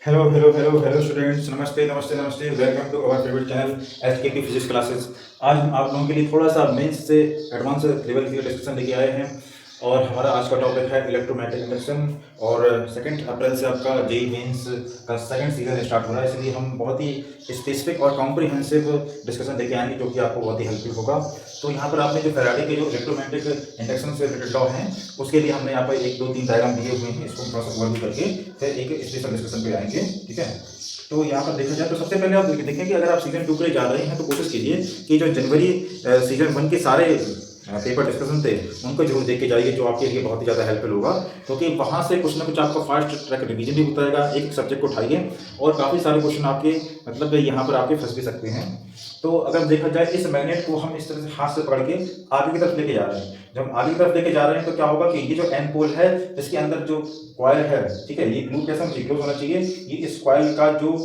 Hello hello hello hello students, नमस्ते नमस्ते नमस्ते। Welcome to our favourite channel HKP physics classes. आज हम आप लोगों के लिए थोड़ा सा मेंस से एडवांस लेवल की डिस्कशन लेके आए हैं और हमारा आज का टॉपिक है इलेक्ट्रोमैग्नेटिक इंडक्शन। और 2 अप्रैल से आपका जेई मेंस का सेकंड सीजन स्टार्ट हो रहा है, इसलिए हम बहुत ही स्पेसिफिक और कॉम्प्रिहेंसिव डिस्कशन लेके आएंगे जो कि आपको बहुत ही हेल्पफुल होगा। तो यहाँ पर आपने जो फैराडे के जो इलेक्ट्रोमैग्नेटिक इंडक्शन से रिलेटेड लॉ हैं उसके लिए हमने यहाँ पर 1 2 3 डायग्राम दिए हुए हैं, इसको थोड़ा सा ओवरव्यू करके फिर एक स्पेशल डिस्कशन पे आएंगे। ठीक है, तो यहाँ पर देखा जाए तो सबसे पहले आप देखें कि अगर आप सीजन 2 के लिए जा रहे हैं तो कोशिश कीजिए कि जो जनवरी सीजन 1 के सारे पेपर डिस्कशन थे उनको जरूर देख के जाइए, जो आपके लिए बहुत ही ज़्यादा हेल्पफुल होगा, क्योंकि वहाँ से कुछ ना कुछ आपका फास्ट ट्रैक रिवीजन भी होता रहेगा। एक सब्जेक्ट को उठाइए और काफ़ी सारे क्वेश्चन आपके मतलब यहाँ पर आपके फंस भी सकते हैं। तो अगर देखा जाए इस मैग्नेट को हम इस तरह से हाथ से पकड़ के आगे की तरफ लेके जा रहे हैं। जब हम आगे की तरफ लेके जा रहे हैं तो क्या होगा कि ये जो एन पोल है इसके अंदर जो कॉइल है, ठीक है, ये ग्लू कैसा क्लोज होना चाहिए, ये इस कॉइल का जो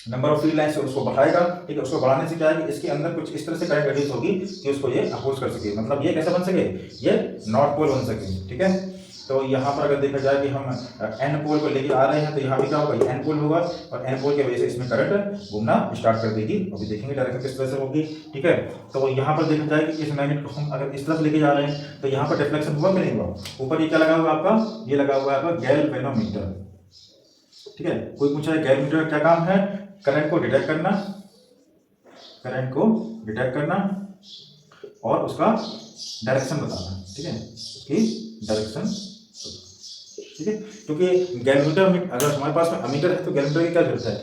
नंबर ऑफ फ्री लाइन्स है उसको बढ़ाएगा। ठीक है, उसको बढ़ाने से क्या है कि इसके अंदर कुछ इस तरह से करंट रिलीज होगी कि उसको ये अपोज कर सके, मतलब ये कैसे बन सके, ये नॉर्थ पोल बन सके। ठीक है, तो यहाँ पर अगर देखा जाए कि हम एन पोल को लेके आ रहे हैं तो यहाँ भी क्या होगा, एन पोल होगा और एन पोल की वजह से इसमें करंट घूमना स्टार्ट कर देगी। अभी देखेंगे डायरेक्शन किस तरह से होगी। ठीक है, तो यहाँ पर देखा जाए कि इस मैग्नेट को हम अगर इस तरफ लेके जा रहे हैं तो यहाँ पर डिफ्लेक्शन हुआ कि नहीं हुआ। ऊपर ये क्या लगा हुआ है आपका, ये लगा हुआ है आपका गैल्वेनोमीटर। ठीक है, कोई पूछा है गैल्वेनोमीटर का क्या काम है, करंट को डिटेक्ट करना, करंट को डिटेक्ट करना और उसका डायरेक्शन बताना। ठीक है, उसकी डायरेक्शन। ठीक है, क्योंकि गैल्वेनोमीटर में अगर हमारे पास में अमीटर है तो गैल्वेनोमीटर की क्या जरूरत है,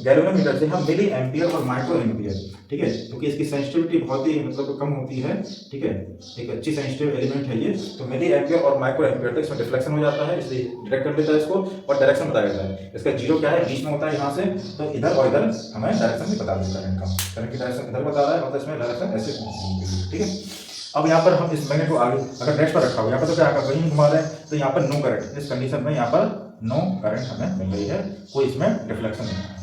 गैल्वेनोमीटर से हम मिली एम्पियर और माइक्रो एम्पियर, ठीक है, क्योंकि इसकी सेंसिटिविटी बहुत ही मतलब कम होती है। ठीक है, एक अच्छी सेंसिटिव एलिमेंट है ये, तो मिली एम्पियर और माइक्रो एम्पियर तक इसमें डिफ्लेक्शन हो जाता है, इसलिए डिटेक्ट कर लेता है इसको और डायरेक्शन बता देता है। इसका जीरो क्या है, बीच में होता है यहाँ से, तो इधर और इधर हमें डायरेक्शन भी बता देता है इनका। करंट की डायरेक्शन इधर बता रहा है, मतलब इसमें डायरेक्शन ऐसे। ठीक है, अब यहाँ पर हम इस मैग्नेट को आगे अगर नेक्स्ट पर रखा हुआ, यहाँ पर तो क्या वही घुमा रहे हैं, तो यहाँ पर नो करंट, इस कंडीशन में यहाँ पर नो करंट हमें मिल रही है, कोई इसमें डिफ्लेक्शन नहीं है।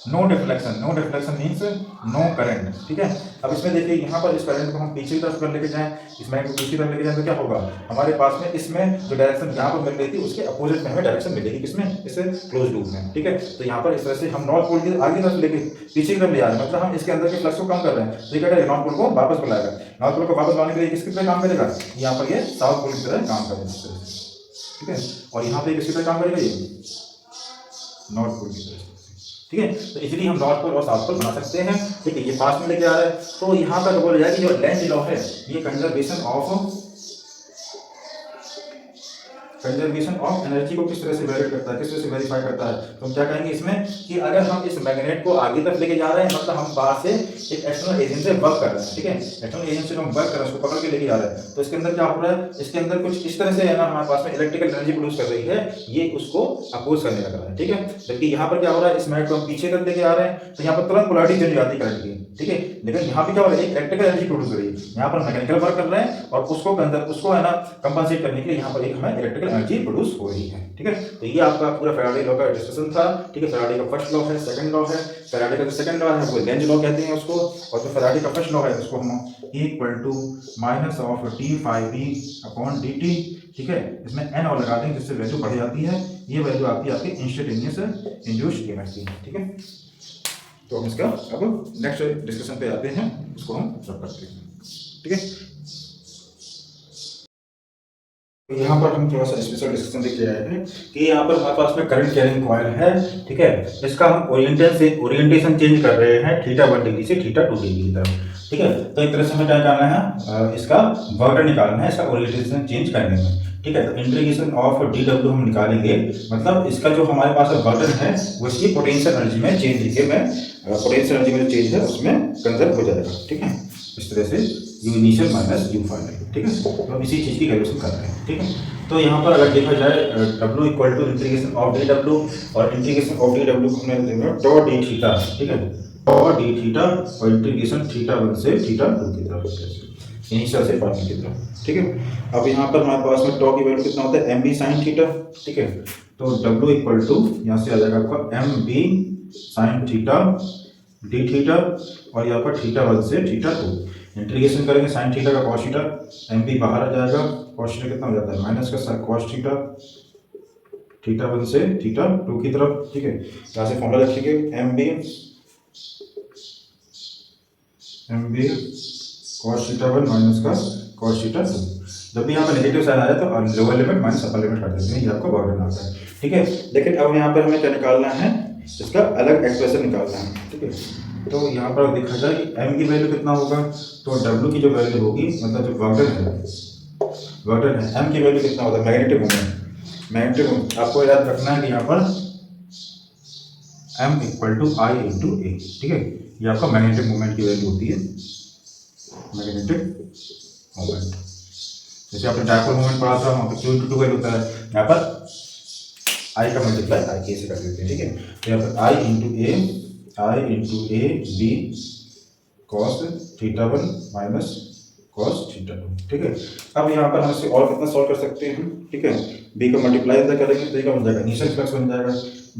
No deflection means no current. ठीक है, अब इसमें देखिए यहाँ पर इस करंट को हम पीछे की तरफ कर लेके जाएं, इस मैग्नेट को पीछे की तरफ लेके जाएं तो क्या होगा, हमारे पास में इसमें जो डायरेक्शन यहाँ पर मिल रही थी उसके अपोजिट में हमें डायरेक्शन मिलेगी, किसमें, इस क्लोज लूप में। ठीक है, तो यहाँ पर इस तरह से हम नॉर्थ पोल की आगे तरफ लेके पीछे की तरफ ले आ रहे हैं, मतलब हम इसके अंदर के फ्लक्स को कम कर रहे हैं, तो ये कहते हैं नॉर्थ पोल को वापस बुलाएगा। नॉर्थ पोल को वापस लाने के लिए किसकी तरह काम करेगा, यहाँ पर ये साउथ पोल की तरह काम करेगा। ठीक है, और यहाँ पे किसकी तरह काम करेगा, ये नॉर्थ पोल की तरह। ठीक है, तो इसलिए हम नॉर्थ पोल और साउथ पोल बना सकते हैं। ठीक है, ये पास में लेके आ रहा है, तो यहाँ पर बोला जाए कि जो लेंज लॉ है ये कंजर्वेशन ऑफ एनर्जी को किस तरह से वैलिड करता है, किस तरह से वेरीफाई करता है। तो हम क्या कहेंगे इसमें कि अगर हम इस मैग्नेट को आगे तक लेके जा रहे हैं, मतलब हम बाहर से एक एक्सटर्नल एजेंट से वर्क कर रहे हैं। ठीक है, एक्सटर्नल एजेंट से हम वर्क कर रहे हैं, उसको पकड़ के लेके जा रहे हैं, तो इसके अंदर क्या हो रहा है, इसके अंदर कुछ इस तरह से है ना, हमारे पास में इलेक्ट्रिकल एनर्जी प्रोड्यूस कर रही है, ये उसको अपोज करने लग रहा है। ठीक है, जबकि यहाँ पर क्या हो रहा है, इस मैग्नेट को हम पीछे तक लेके आ रहे हैं तो यहाँ पर तुरंत पोलैरिटी चेंज हो जाती है करंट की। ठीक है, लेकिन यहाँ पे क्या हो रहा है, एक इलेक्ट्रिकल एनर्जी प्रोड्यूस हो रही है, यहाँ पर मैकेनिकल वर्क कर रहे हैं और उसको है ना कंपनसेट करने के लिए यहाँ पर एक हमें इलेक्ट्रिकल एनर्जी प्रोड्यूस हो रही है। ठीक है, तो ये आपका पूरा फैराडे लॉ का डिस्कशन था। ठीक है, फैराडे का फर्स्ट लॉ है, सेकंड लॉ है, फैराडे का जो सेकंड लॉ है वो लेंज लॉ कहते हैं उसको, और जो फैराडे का फर्स्ट लॉ है उसको हम equal to minus of d∅b/dt। ठीक है, इसमें n और लगा देंगे जिससे वैल्यू बढ़ जाती है, ये वैल्यू आती है आपकी इंस्टेंटेनियस इंड्यूस्ड ईएमएफ की। ठीक है, तो हम इसका अब नेक्स्ट डिस्कशन पे आते हैं, उसको हम सब करते हैं। ठीक है, यहाँ पर हम थोड़ा सा स्पेशल डिस्कशन लेके आए हैं कि यहाँ पर हमारे पास में करंट कैरिंग कॉइल है। ठीक है, इसका हम ओरिएंटेशन चेंज कर रहे हैं θ1 डिग्री से θ2 डिग्री की तरफ। ठीक है, तो एक तरह से हमें क्या करना है, इसका वर्क निकालना है इसका ओरिएंटेशन चेंज करने में। ठीक है, तो इंटीग्रेशन ऑफ dw हम निकालेंगे, मतलब इसका जो हमारे पास वर्क है वो इसकी पोटेंशियल एनर्जी में चेंज देखिए, मैं पोटेंशियल एनर्जी में चेंज है उसमें कन्वर्ट हो जाएगा। ठीक है, इस तरह से u initial minus u final. ठीक है, तो हम इसी चीज़ की कैलकुलेशन कर रहे हैं। ठीक है, तो यहाँ पर अगर देखा जाए w equal to integration of dw, और इंटीग्रेशन ऑफ dw को हमने टॉ डी थीटा। ठीक है, टॉ डी थीटा और इंटीग्रेशन θ1 से θ2 की तरफ, इनिशियल से फाइनल की तरफ। ठीक है, अब यहाँ पर हमारे पास में टॉ की वैल्यू कितना होता है, mb sin थीटा। ठीक है, तो w इक्वल टू यहाँ से आ जाएगा आपका mb sin theta D theta और यहाँ पर θ1 से θ2, इंटीग्रेशन करेंगे साइन थीटा का cos थीटा, एमपी बाहर आ जाएगा, cos थीटा कितना हो जाता है माइनस का cos थीटा θ1 से θ2 की तरफ, ठीक है। यहाँ से फॉर्मूला लिखेंगे MB cos θ1 माइनस का cos θ2। जब भी यहाँ पर नेगेटिव साइन आ जाए तो lower limit minus upper limit कर देते हैं, ये आपको बॉर्डर आता है, ठीक है। लेकिन अब यहाँ पर हमें क्या निकालना है, इसका अलग एक्सप्रेशन निकालना है, ठीक है। तो यहाँ पर देखा जाए कि m की वैल्यू कितना होगा, तो w की जो वैल्यू होगी, मतलब जो वर्डन है m की वैल्यू कितना होता है, मैग्नेटिक मोमेंट आपको याद रखना है कि यहाँ पर m equal to I into A, ठीक है। ये आपका मैग्नेटिक मोमेंट की वैल्यू होती है, मैग्नेटिक मोमेंट। जैसे आपने डायपोल मोमेंट पढ़ा था, वहाँ पर q इंटू 2 वैल्यू होता है, यहाँ पर I का मल्टीप्लाई I के से कर देते हैं, ठीक है। तो यहाँ पर I into A B cos θ1 minus cos θ2, ठीक है। अब यहाँ पर हम इसे और कितना सॉल्व कर सकते हैं, ठीक है। b का मल्टीप्लाई अंदर करेंगे तो ये क्या बन जाएगा, इनिशियल फ्लक्स बन जाएगा।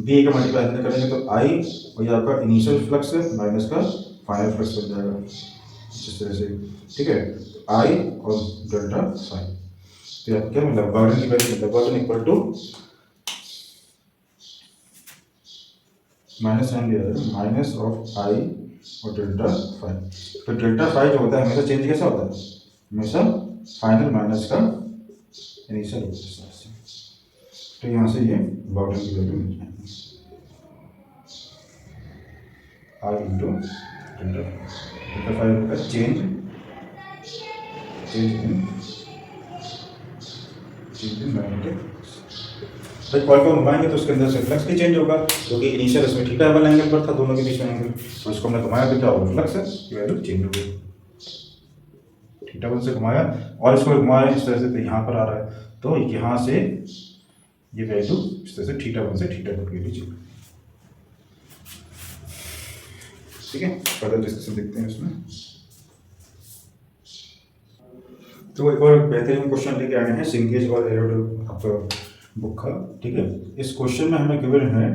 b का मल्टीप्लाई अंदर करेंगे तो I और ये आपका इनिशियल फ्लक्स माइनस का फाइनल फ्लक्स बन जाएगा, इस तरह से, ठीक है। I और डेल्टा फाई, तो यहाँ क्या मतलब बर्डन की वैल्यू, मतलब बर्डन इक्वल टू माइनस साइन दिया है, माइनस ऑफ I और डेल्टा फाई। तो डेल्टा फाई जो होता है हमेशा चेंज कैसा होता है, हमेशा फाइनल माइनस का इनिशियल होता है। तो यहाँ से ये बॉर्डर की वैल्यू मिल जाएगी I इंटू डेल्टा फाई का चेंज इन मैग्नेटिक। तो कॉल को घुमाएंगे तो उसके अंदर से फ्लक्स भी चेंज होगा, क्योंकि इनिशियल इसमें थीटा वाला एंगल पर था, दोनों के बीच में एंगल, तो इसको हमने घुमाया तो क्या होगा, फ्लक्स है की वैल्यू चेंज हो गई, θ1 से घुमाया और इसको घुमाया इस तरह से, तो यहाँ पर आ रहा है, तो यहाँ से ये वैल्यू इस तरह से θ1 से θ2 के बीच, ठीक है। फर्दर डिस्कशन देखते हैं इसमें। तो एक और बेहतरीन क्वेश्चन लेके आए हैं सिंगेज और एरोड आपका बुक का, ठीक है। इस क्वेश्चन में हमें गिवन है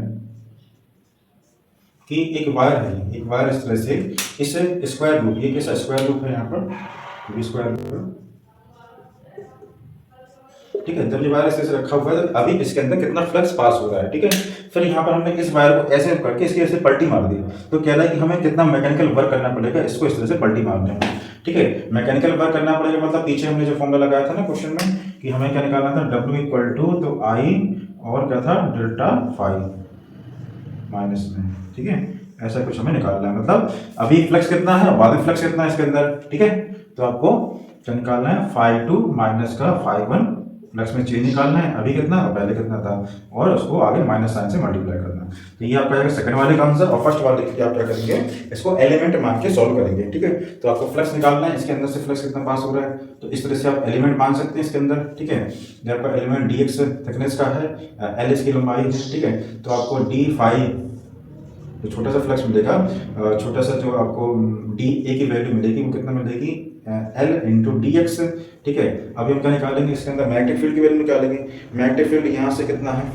कि एक वायर है, एक वायर इस तरह से, इसे स्क्वायर लूप, ये कैसा स्क्वायर लूप है यहाँ पर, ये स्क्वायर लूप है, ठीक है। जब ये वायर इस तरह से रखा हुआ है तो अभी इसके अंदर कितना फ्लक्स पास हो रहा है, ठीक है। फिर यहाँ पर हमने इस वायर को ऐसे करके इसकी ऐसे पलटी मार दी, तो कह रहा है कि हमें कितना मैकेनिकल वर्क करना पड़ेगा इसको इस तरह से पलटी मारने में, ठीक है। मैकेनिकल वर्क करना पड़ेगा मतलब पीछे हमने जो फॉर्मूला लगाया था ना क्वेश्चन में कि हमें क्या निकालना था, W इक्वल टू तो I और क्या था डेल्टा फाई माइनस में, ठीक है। ऐसा कुछ हमें निकालना है, मतलब अभी फ्लक्स कितना है, बाद में फ्लक्स कितना है इसके अंदर, ठीक है। तो आपको क्या निकालना है, φ2 माइनस का φ1 फ्लक्स में चेंज निकालना है, अभी कितना और पहले कितना था, और उसको आगे माइनस साइन से मल्टीप्लाई करना है। तो ये आपका सेकंड वाले का आंसर, और फर्स्ट वाले के आप क्या करेंगे, इसको एलिमेंट मान के सॉल्व करेंगे, ठीक है। तो आपको फ्लक्स निकालना है, इसके अंदर से फ्लक्स कितना पास हो रहा है, तो इस तरह से आप एलिमेंट मान सकते हैं इसके अंदर, ठीक है। जब आपका एलिमेंट dx थिकनेस का है, l इसकी लंबाई है, ठीक है। तो आपको d फाई जो छोटा सा फ्लक्स मिलेगा, छोटा सा जो आपको डी ए की वैल्यू मिलेगी वो कितना मिलेगी, एल इंटू डी एक्स, ठीक है। अभी हम क्या निकालेंगे, इसके अंदर मैग्नेटिक फील्ड की वैल्यू निकालेंगे। मैग्नेटिक फील्ड यहाँ से कितना है,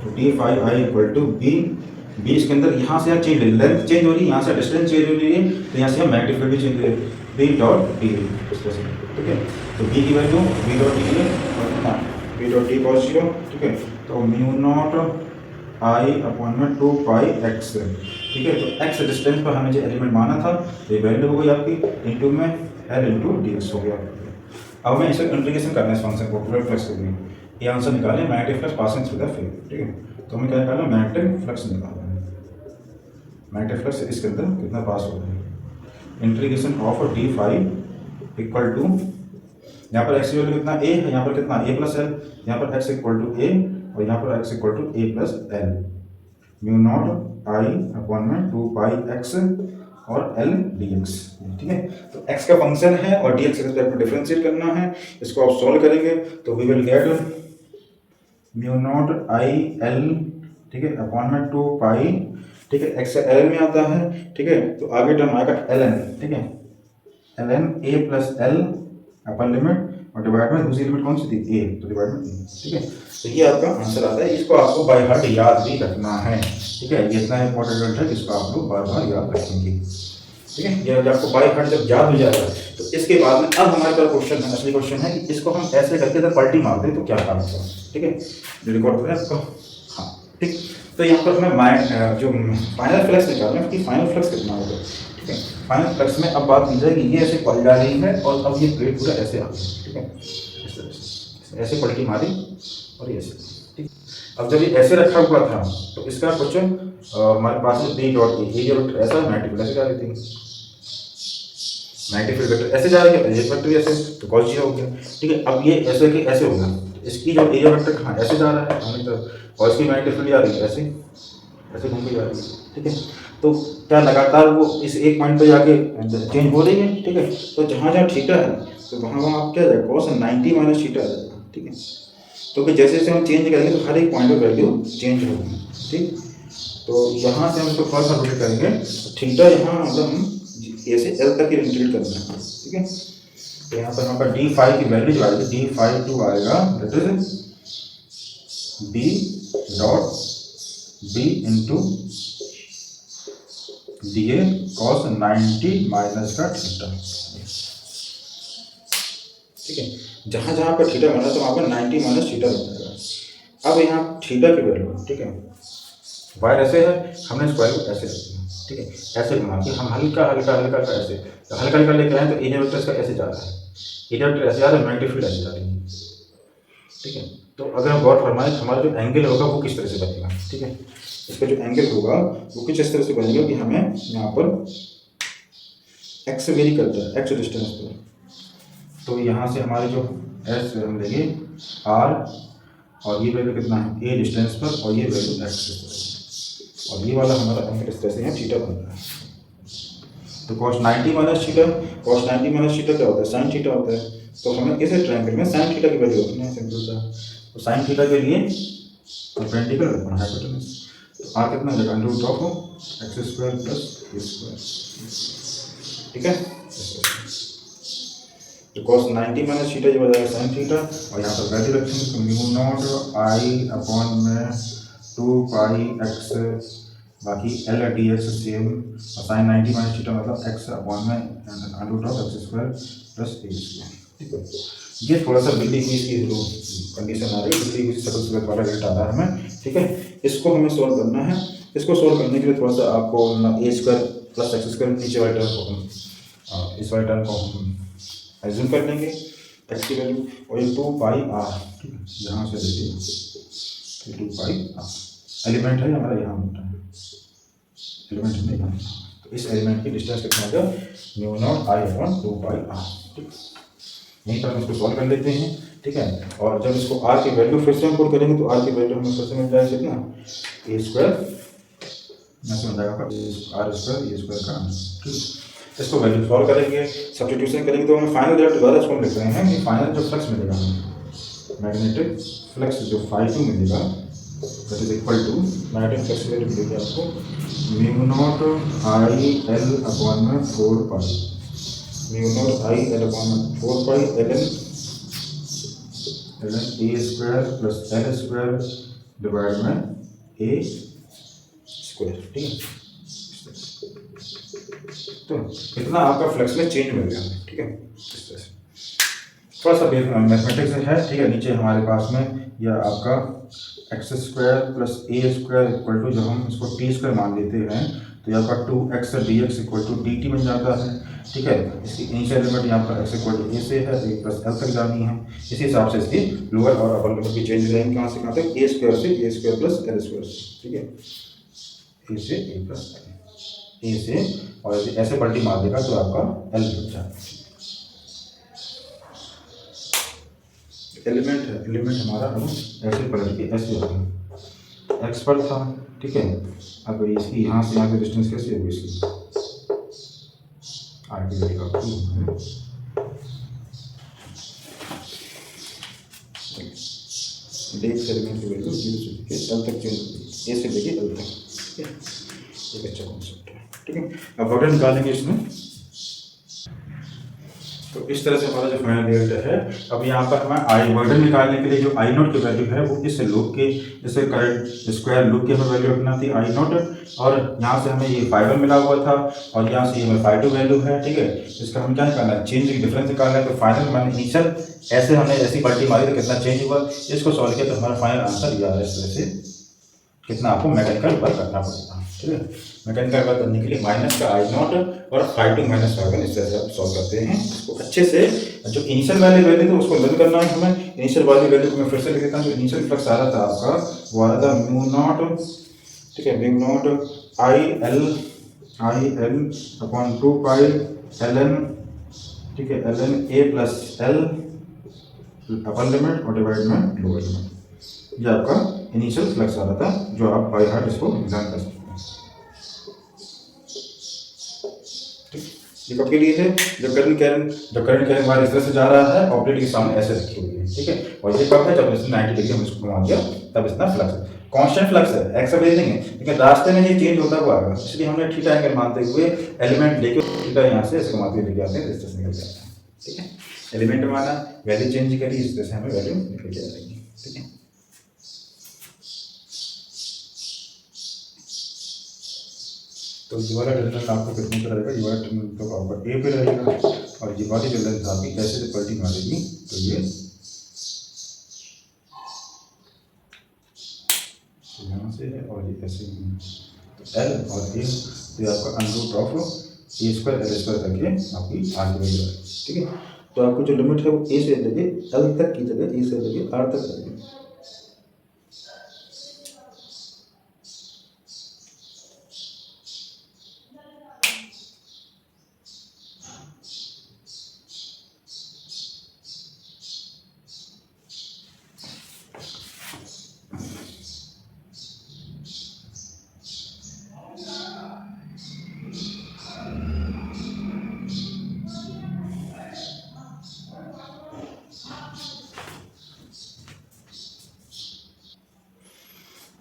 तो D phi I equal to B, B इसके अंदर यहाँ से चेंज, लेंथ चेंज हो रही है, यहाँ से डिस्टेंस चेंज हो रही है, तो यहाँ से हम मैग्नेटिक फील्ड भी चेंज हो रही है, बी डॉट डी, इस तरह से, ठीक है। तो बी की वैल्यू बी डॉट डी है और कितना, बी डॉट डी कॉस 0, ठीक है। तो म्यू नॉट आई अपॉन में 2 पाई एक्स, ठीक है। तो एक्स डिस्टेंस पर हमें जो एलिमेंट माना था ये वैल्यू हो गई आपकी, इंटू में एल इंटू डी एक्स हो गया। अब मैं इसे इंटीग्रेशन करना है इस फंक्शन को टोटल फ्लक्स के लिए, ये आंसर निकालें magnetic flux passing through the field, ठीक है। तो हमें क्या निकालना है, मैग्नेटिक फ्लक्स निकालना है, मैग्नेटिक फ्लक्स इसके अंदर कितना पास हो रहा है, integration of D phi equal to, यहाँ पर एक्स की वैल्यू कितना ए है, यहाँ पर कितना ए प्लस एल, यहाँ पर एक्स इक्वल टू ए और यहाँ पर x equal to A plus L, mu naught I upon में 2 पाई एक्स और एल डी एक्स, ठीक है। तो x का फंक्शन है और डी एक्स के रिस्पेक्ट में डिफरेंशिएट करना है, इसको आप सॉल्व करेंगे तो we will get mu naught I L, ठीक है, अपॉन में 2 पाई, ठीक है, x एल में आता है, ठीक है। तो आगे टर्म आएगा एल एन, ठीक है, L N A plus L upper limit और डिवाइड में दूसरी लिमिट कौन सी थी, ए, तो डिवाइड में ए, ठीक है। तो ये आपका आंसर आता है, इसको आपको बाय हार्ट याद भी रखना है, ठीक है। ये इतना इंपॉर्टेंट है, इसको आप लोग बार बार याद रखेंगे। ठीक है। ये जब आपको बाई हार्ट जब याद हो जाएगा तो इसके बाद में अब हमारे पास क्वेश्चन है, असली क्वेश्चन है कि इसको हम ऐसे करके अगर पलटी मार दें तो क्या काम होगा। ठीक है, जो रिकॉर्ड करें आपको। हाँ ठीक, तो यहाँ पर हमें जो फाइनल फ्लक्स निकालना है कि फाइनल फ्लक्स कितना होगा। ठीक है, फाइनल फ्लक्स में अब बात की जाएगी ये ऐसे पलट जा रही है और अब ये प्लेट पूरा ऐसे आ गई। ठीक है, इस तरह से ऐसे पलटी मारी और ये ऐसे। ठीक, अब जब ये ऐसे रखा हुआ था तो इसका क्वेश्चन हमारे पास है बी डॉट ए वेक्टर ऐसा 90 प्लस जा रही थी, 90 फिर वेक्टर ऐसे जा रही है, एक वेक्टर ऐसे तो कॉस जी हो गया। ठीक है, अब ये ऐसे कि ऐसे होगा, इसकी जो एरिया वेक्टर कहाँ ऐसे जा रहा है हमारी तरफ और इसकी 90 फिर जा रही है ऐसे ऐसे घूम के जा रही है। ठीक है, तो क्या लगातार वो इस एक पॉइंट पे जाके चेंज हो रही है। ठीक है, तो जहाँ जहाँ थीटा है तो वहाँ वहाँ आप क्या जाएगा कॉस 90 माइनस थीटा आ जाएगा। ठीक है, तो फिर जैसे जैसे हम चेंज करेंगे तो हर एक पॉइंट पर वैल्यू चेंज होगी। ठीक, तो यहाँ से हम इसको थोड़ा सा रोटेट करेंगे, थीटा यहाँ मतलब हम ए से एल तक इंटीग्रेट करना है। ठीक है, तो यहाँ पर हमारा डी फाइव की वैल्यू जो आएगी डी फाइव टू आएगा that is B dot B into D A cos 90 minus का थीटा। ठीक है, जहाँ जहाँ पर थीटा बना तो वहाँ पर 90 माइनस थीटा बन जाएगा। अब यहाँ थीटा की वैल्यू, ठीक है, वायर ऐसे है, हमने इस वायर को ऐसे रख दिया। ठीक है, ऐसे घुमा के हम हल्का हल्का हल्का हल्का ऐसे तो हल्का हल्का लेके आए तो एरिया वेक्टर इसका ऐसे जा रहा है, एरिया वेक्टर ऐसे जा रहा है, मैग्नेटिक फील्ड ऐसे जा रही है। ठीक है, तो अगर हम गौर फरमाएं हमारा जो एंगल होगा वो किस तरह से बनेगा। ठीक है, इसका जो एंगल होगा वो कुछ इस तरह से बनेगा कि हमें यहाँ पर एक्स वेरी करता है, एक्स डिस्टेंस पर, तो यहाँ से हमारे जो एस हम लेंगे आर और ये वैल्यू कितना है ए डिस्टेंस पर और ये वैल्यू एक्स और ये वाला हमारा एंगल इस तरह से यहाँ थीटा बन रहा है। तो cos 90 minus theta, cos 90 minus theta क्या होता है साइन थीटा होता है, तो हमें इस ट्रायंगल में साइन थीटा की वैल्यू रखनी है सिंपल सा। तो साइन थीटा के लिए परपेंडिकुलर रखना है हाइपोटेनस, तो आ कितना हो जाएगा under root of X square plus A square. ठीक है, तो cos 90 माइनस थीटा जो हो जाएगा साइन थीटा और यहाँ पर वैल्यू रखेंगे तो म्यू नॉट आई अपॉन में 2 पाई एक्स बाकी एल डी एक्स सेम और साइन 90 माइनस थीटा मतलब एक्स अपॉन में under root of X square plus A square. ठीक है, ये थोड़ा सा बिल्ली की इसकी जो कंडीशन आ रही है बिल्ली की सकल सूरत वाला रेट आ रहा है हमें। ठीक है, इसको हमें सॉल्व करना है। इसको सॉल्व करने के लिए थोड़ा सा आपको ए स्क्वायर प्लस एक्स स्क्वायर नीचे वाले टर्म को हम इस वाले टर्म को हम एज्यूम कर लेंगे एक्स की वैल्यू और ये 2 पाई आर। ठीक है, यहाँ से देखिए 2 पाई आर एलिमेंट है हमारा, यहाँ होता है एलिमेंट नहीं है, तो इस एलिमेंट की डिस्टेंस कितना होगा mu naught I upon 2 pi R. ठीक, यहीं पर हम इसको सॉल्व कर लेते हैं। ठीक है, और जब इसको आर की वैल्यू फिर से हम पुट करेंगे तो आर की वैल्यू हमें फिर से मिल जाएगा कितना ए स्क्वायर मिल जाएगा आर स्क्वायर ए स्क्वायर का। ठीक, इसको वैल्यू सॉल्व करेंगे, सब्स्टिट्यूशन करेंगे तो हमें फाइनल रिजल्ट दोबारा इसको हम लिख रहे हैं कि फाइनल जो फ्लक्स मिलेगा हमें मैग्नेटिक फ्लक्स जो φ2 मिलेगा that is equal to magnetic flux की वैल्यू मिलेगी आपको mu naught I L upon में 4 pi mu naught I L upon में 4 pi L N A square plus L square divide में ए स्क्वायर। ठीक है, तो इतना आपका फ्लक्स में चेंज मिल गया। ठीक है, इस तरह से थोड़ा सा मैथमेटिक्स है। ठीक है, नीचे हमारे पास में यह आपका X square plus A square equal to जब हम इसको टी स्क्वायर मान लेते हैं तो यहाँ पर 2x D X equal to D T बन जाता है। ठीक है, इसकी इनिशियल लिमिट यहाँ पर x इक्वल टू ए से है, ए प्लस एल तक जानी है। इसी हिसाब से इसकी लोअर और अपर लिमिट भी चेंज रहेंगे कहाँ से कहाँ तक ए स्क्वायर से ए स्क्वायर प्लस एल स्क्वायर से। ठीक है, ए से ए प्लस ए से और ऐसे पलटी मार देगा तो आपका एल बन जाएगा। एलिमेंट है, एलिमेंट हमारा अब ऐसे पलट के ऐसे होगा एक्स पर था। ठीक है, अब इसकी यहाँ से यहाँ की डिस्टेंस कैसे होगी इसकी आर की वैल्यू आपको डेट एलिमेंट की वैल्यू 0 से लेके एल तक चेंज होगी, ए से लेके एल तक। ठीक है, एक अच्छा कॉन्सेप्ट है। ठीक है, अब वक्र निकालेंगे इसमें। तो इस तरह से हमारा जो फाइनल रिजल्ट है। अब यहाँ पर हमें आई वर्डन निकालने के लिए जो आई नोट की वैल्यू है वो इस लूप के जैसे करंट स्क्वायर लूप की हमें वैल्यू रखना थी आई नोट, और यहाँ से हमें ये फाइव मिला हुआ था और यहाँ से ये हमें फाइव वैल्यू है। ठीक है, इसका हम क्या निकालना है, चेंज डिफरेंस निकालना है। तो फाइनल मैंने इनिशियल ऐसे हमने ऐसी पलटी मारी तो कितना चेंज हुआ, इसको सॉल्व किया तो हमारा फाइनल आंसर यह है। इस तरह से कितना आपको मैकेनिकल वर्क करना पड़ेगा। ठीक है, मैकेनिकल वर्क करने के लिए माइनस का आई नॉट और फाइव टू माइनस फाइव इस तरह से आप सॉल्व करते हैं। इसको अच्छे से जो इनिशियल वैल्यू थी उसको लर्न करना है हमें। इनिशियल वैल्यू को मैं फिर से लिख देता हूँ। जो इनिशियल फ्लक्स आ रहा था आपका वो आ रहा था म्यू नॉट, ठीक है, mu naught I L upon 2 pi L N, ठीक है, L N A plus L upper limit और डिवाइड में लोअर लिमिट। ये आपका इनिशियल फ्लक्स आ रहा था जो आप बाय हार्ट इसको एग्जाम कर सकते हैं। ठीक, ये कब के लिए है, जब करंट कैरिंग वायर इस तरह से जा रहा है और प्लेट के सामने ऐसे रखी हुई है। ठीक है, और ये कब है, जब इसने 90 डिग्री हम इसको घुमा दिया तब इसका फ्लक्स है। कांस्टेंट फ्लक्स है, एक्स एवरेजिंग है, लेकिन रास्ते में ये चेंज होता हुआ आएगा, इसलिए हमने थीटा एंगल मानते हुए एलिमेंट लेके थीटा यहाँ से इसको मानते हुए लेके आते हैं, इस तरह से निकल जाता है। ठीक है, एलिमेंट माना, वैल्यू चेंज करी, इस तरह से हमें वैल्यू निकल जाएगी। ठीक है, तो ये वाला टर्मिनल आपको कितने पे रहेगा, ये वाला टर्मिनल तो आपका ए पे रहेगा, और ये वाली जो लेंथ आपकी कैसे से पलटी मारेगी तो ये यहाँ से है और ये ऐसे तो एल और ए, तो ये आपका under of A square L square करके आपकी आर की वैल्यू है। ठीक है, तो आपको जो लिमिट है वो ए से लगे एल तक की जगह ए से लगे आर तक लगे।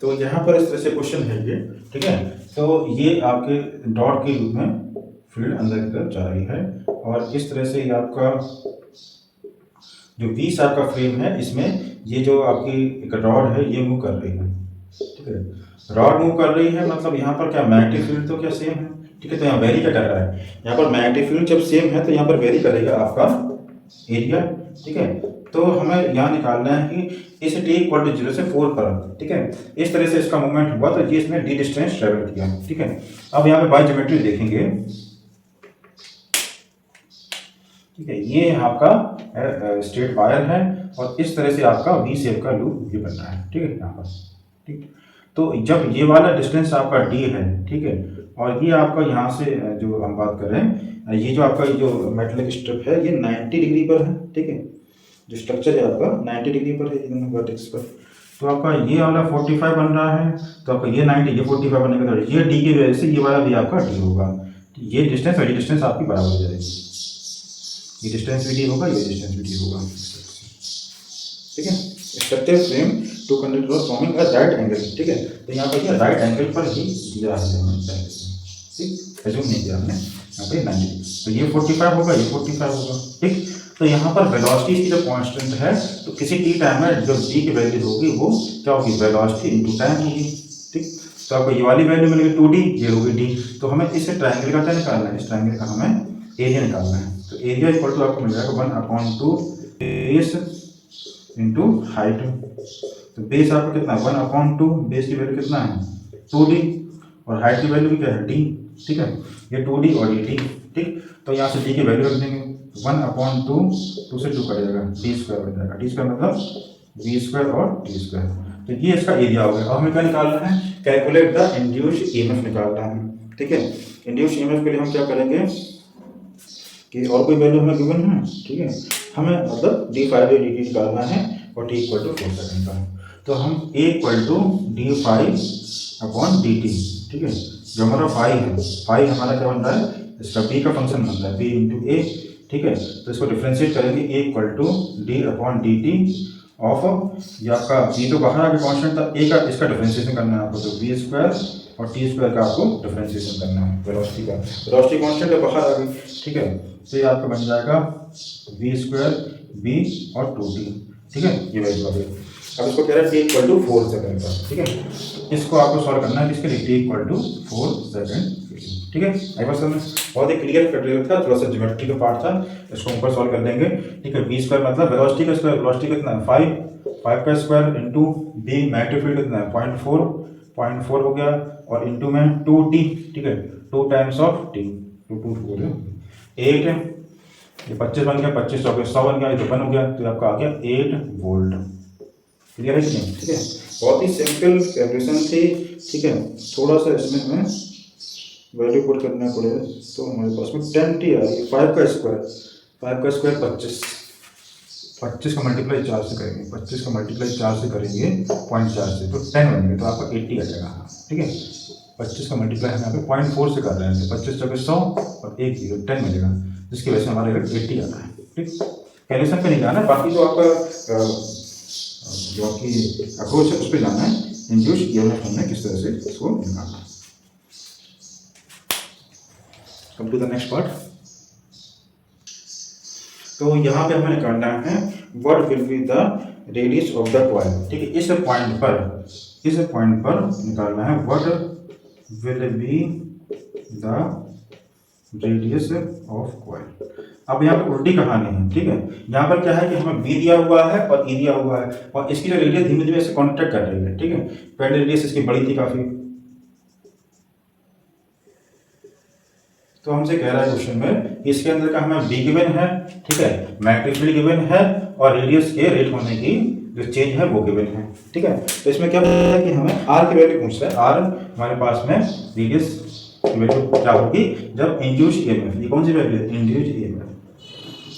तो यहाँ पर इस तरह से क्वेश्चन है ये। ठीक है, तो ये आपके डॉट के रूप में फील्ड अंदर की तरफ जा रही है, और इस तरह से ये आपका जो 20 आपका फ्रेम है, इसमें ये जो आपकी एक रॉड है ये मूव कर रही है। ठीक है, रॉड मूव कर रही है मतलब यहाँ पर क्या मैग्नेटिक फील्ड तो क्या सेम है। ठीक है, तो यहाँ वेरी क्या कर रहा है, यहाँ पर मैग्नेटिक फील्ड जब सेम है तो यहाँ पर वेरी करेगा आपका एरिया। ठीक है, तो हमें यहाँ निकालना है कि इस टी इक्वल टू 0 से 4 पर। ठीक है, इस तरह से इसका मूवमेंट हुआ तो ये इसमें डी डिस्टेंस ट्रेवल किया। ठीक है, अब यहाँ पे बाय ज्योमेट्री देखेंगे। ठीक है, ये आपका स्ट्रेट वायर है और इस तरह से आपका वी शेप का लूप ये बन रहा है। ठीक है, यहाँ पर ठीक, तो जब ये वाला डिस्टेंस आपका डी है, ठीक है, और ये आपका यहाँ से जो हम बात कर रहे हैं, ये जो आपका जो मेटलिक स्ट्रिप है ये 90 डिग्री पर है। ठीक है, जो स्ट्रक्चर है आपका 90 डिग्री पर है एकदम वर्टेक्स पर, तो आपका ये वाला 45 बन रहा है, तो आपका ये 90 ये 45 बनेगा, तो ये डी की वजह से ये वाला भी आपका डी होगा। ये डिस्टेंस और ये डिस्टेंस आपकी बराबर हो जाएगी, ये डिस्टेंस भी डी होगा, ये डिस्टेंस भी डी होगा। ठीक है, structure frame to conduct rod forming a right angle. ठीक है, तो यहाँ पर ये राइट एंगल पर ही दिया है, ठीक, एज्यूम नहीं किया हमने यहाँ पे 90, तो ये 45 होगा, ये 45 होगा। ठीक, तो यहाँ पर वेलोसिटी की जो कांस्टेंट है, तो किसी टी टाइम में जो जी की वैल्यू होगी वो क्या होगी, वेलोसिटी इनटू टाइम होगी। ठीक, तो आपको ये वाली वैल्यू मिलेगी 2d, ये होगी d, तो हमें इस ट्रायंगल का क्या निकालना है, इस ट्रायंगल का हमें एरिया निकालना है। तो एरिया इक्वल टू आपको मिल जाएगा 1/2 बेस इंटू हाइट। तो बेस आपका कितना है 1/2, बेस की वैल्यू कितना है 2d, और हाइट की वैल्यू भी क्या है d। ठीक है, ये 2d और dt। ठीक, तो यहाँ से d की वैल्यू रख देंगे 1/2, 2 से 2 कटेगा, डी स्क्वायर बन जाएगा, डी स्क्वायर मतलब v स्क्वायर और टी स्क्वायर। तो ये इसका एरिया हो गया। अब हमें क्या निकालना है, कैलकुलेट द इंड्यूस्ड ईएमएफ निकालना है। ठीक है, इंड्यूस्ड ईएमएफ के लिए हम क्या करेंगे कि और कोई वैल्यू हमें गिवन है। ठीक है, हमें मतलब d फाइव dt निकालना है और t इक्वल टू 4 सेकंड का, तो हम a इक्वल टू d5/dt। ठीक है, जो हमारा फाइव है, फाइव हमारा क्या बन रहा है, इसका b का फंक्शन बन रहा है b इंटू ए। ठीक है, तो इसको डिफ्रेंशिएट करेंगे a equal to d/dt of, ये आपका b तो बाहर आके कांस्टेंट था, a का इसका डिफ्रेंशिएशन करना है आपको, तो v स्क्वायर और टी स्क्वायर का आपको डिफरेंशिएशन करना है वेलोसिटी का। वेलोसिटी कांस्टेंट है, बाहर आ गई, ठीक है। तो ये आपका बन जाएगा वी स्क्वायर बी और 2t, ठीक है, ये वैल्यू आ गई। अब इसको कह रहा है टी इक्वल टू 4 सेकेंड का, ठीक है। इसको आपको सॉल्व करना है किसके लिए, टी इक्वल टू 4 सेकेंड, ठीक है। आई बात समझ, बहुत ही क्लियर कट था, थोड़ा सा ज्योमेट्री का पार्ट था, इसको ऊपर सॉल्व कर लेंगे, ठीक है। बी स्क्वायर मतलब वेलोसिटी का स्क्वायर, वेलोसिटी कितना है 5 का square into B magnetic field कितना है 0.4 हो गया, और इंटू में 2t, ठीक है, 2 टाइम्स ऑफ t, 2 4 है 8 है, ये 25 बन गया, 25 चौके 100 बन गया, ये 1 हो गया, तो आपका आ गया 8 वोल्ट। क्लियर है कि नहीं, ठीक है। बहुत ही सिंपल कैलकुलेशन थी, ठीक है। थोड़ा सा इसमें हमें वैल्यू पुट करना पड़ेगा, तो हमारे पास में 10t आ रही है। 5 का स्क्वायर 25 का मल्टीप्लाई 4 से करेंगे, 25 का मल्टीप्लाई 4 से करेंगे 0.4 से, तो 10 बनेंगे, तो आपका 80 आ जाएगा, ठीक है। 25 का मल्टीप्लाई हम यहाँ पे 0.4 से कर रहे हैं, 25 चौके 100 और 1 0 10 मिलेगा, जिसकी वजह से हमारे 80 आता है, ठीक। कैलकुलेशन पे नहीं जाना, बाकी जो आपका जो आपकी अप्रोच है उस पर जाना है। इंड्यूस ईएमएफ हमने किस तरह से इसको निकालना है। Come to the next part. तो यहाँ पे हमें निकालना है what will be the radius of the coil, ठीक है। इस पॉइंट पर निकालना है what will be the radius of coil. अब यहाँ पर उल्टी कहानी है, ठीक है। यहाँ पर क्या है कि हमें बी दिया हुआ है और ई दिया हुआ है, और इसकी जो रेडियस धीमे धीमे से कॉन्ट्रैक्ट कर रही है, ठीक है। पहले रेडियस इसकी बड़ी थी काफी, तो हमसे कह रहा है क्वेश्चन में इसके अंदर का हमें बी गिवन है, ठीक है, मैग्नेटिक फील्ड गिवन है, और रेडियस के रेट होने की जो चेंज है वो गिवन है, ठीक है। तो इसमें क्या पूछा है कि हमें आर की वैल्यू पूछ रहा है। आर हमारे पास में रेडियस की वैल्यू क्या होगी जब इंड्यूस्ड ईएमएफ, ये कौन सी वैल्यू है, इंड्यूस्ड ईएमएफ,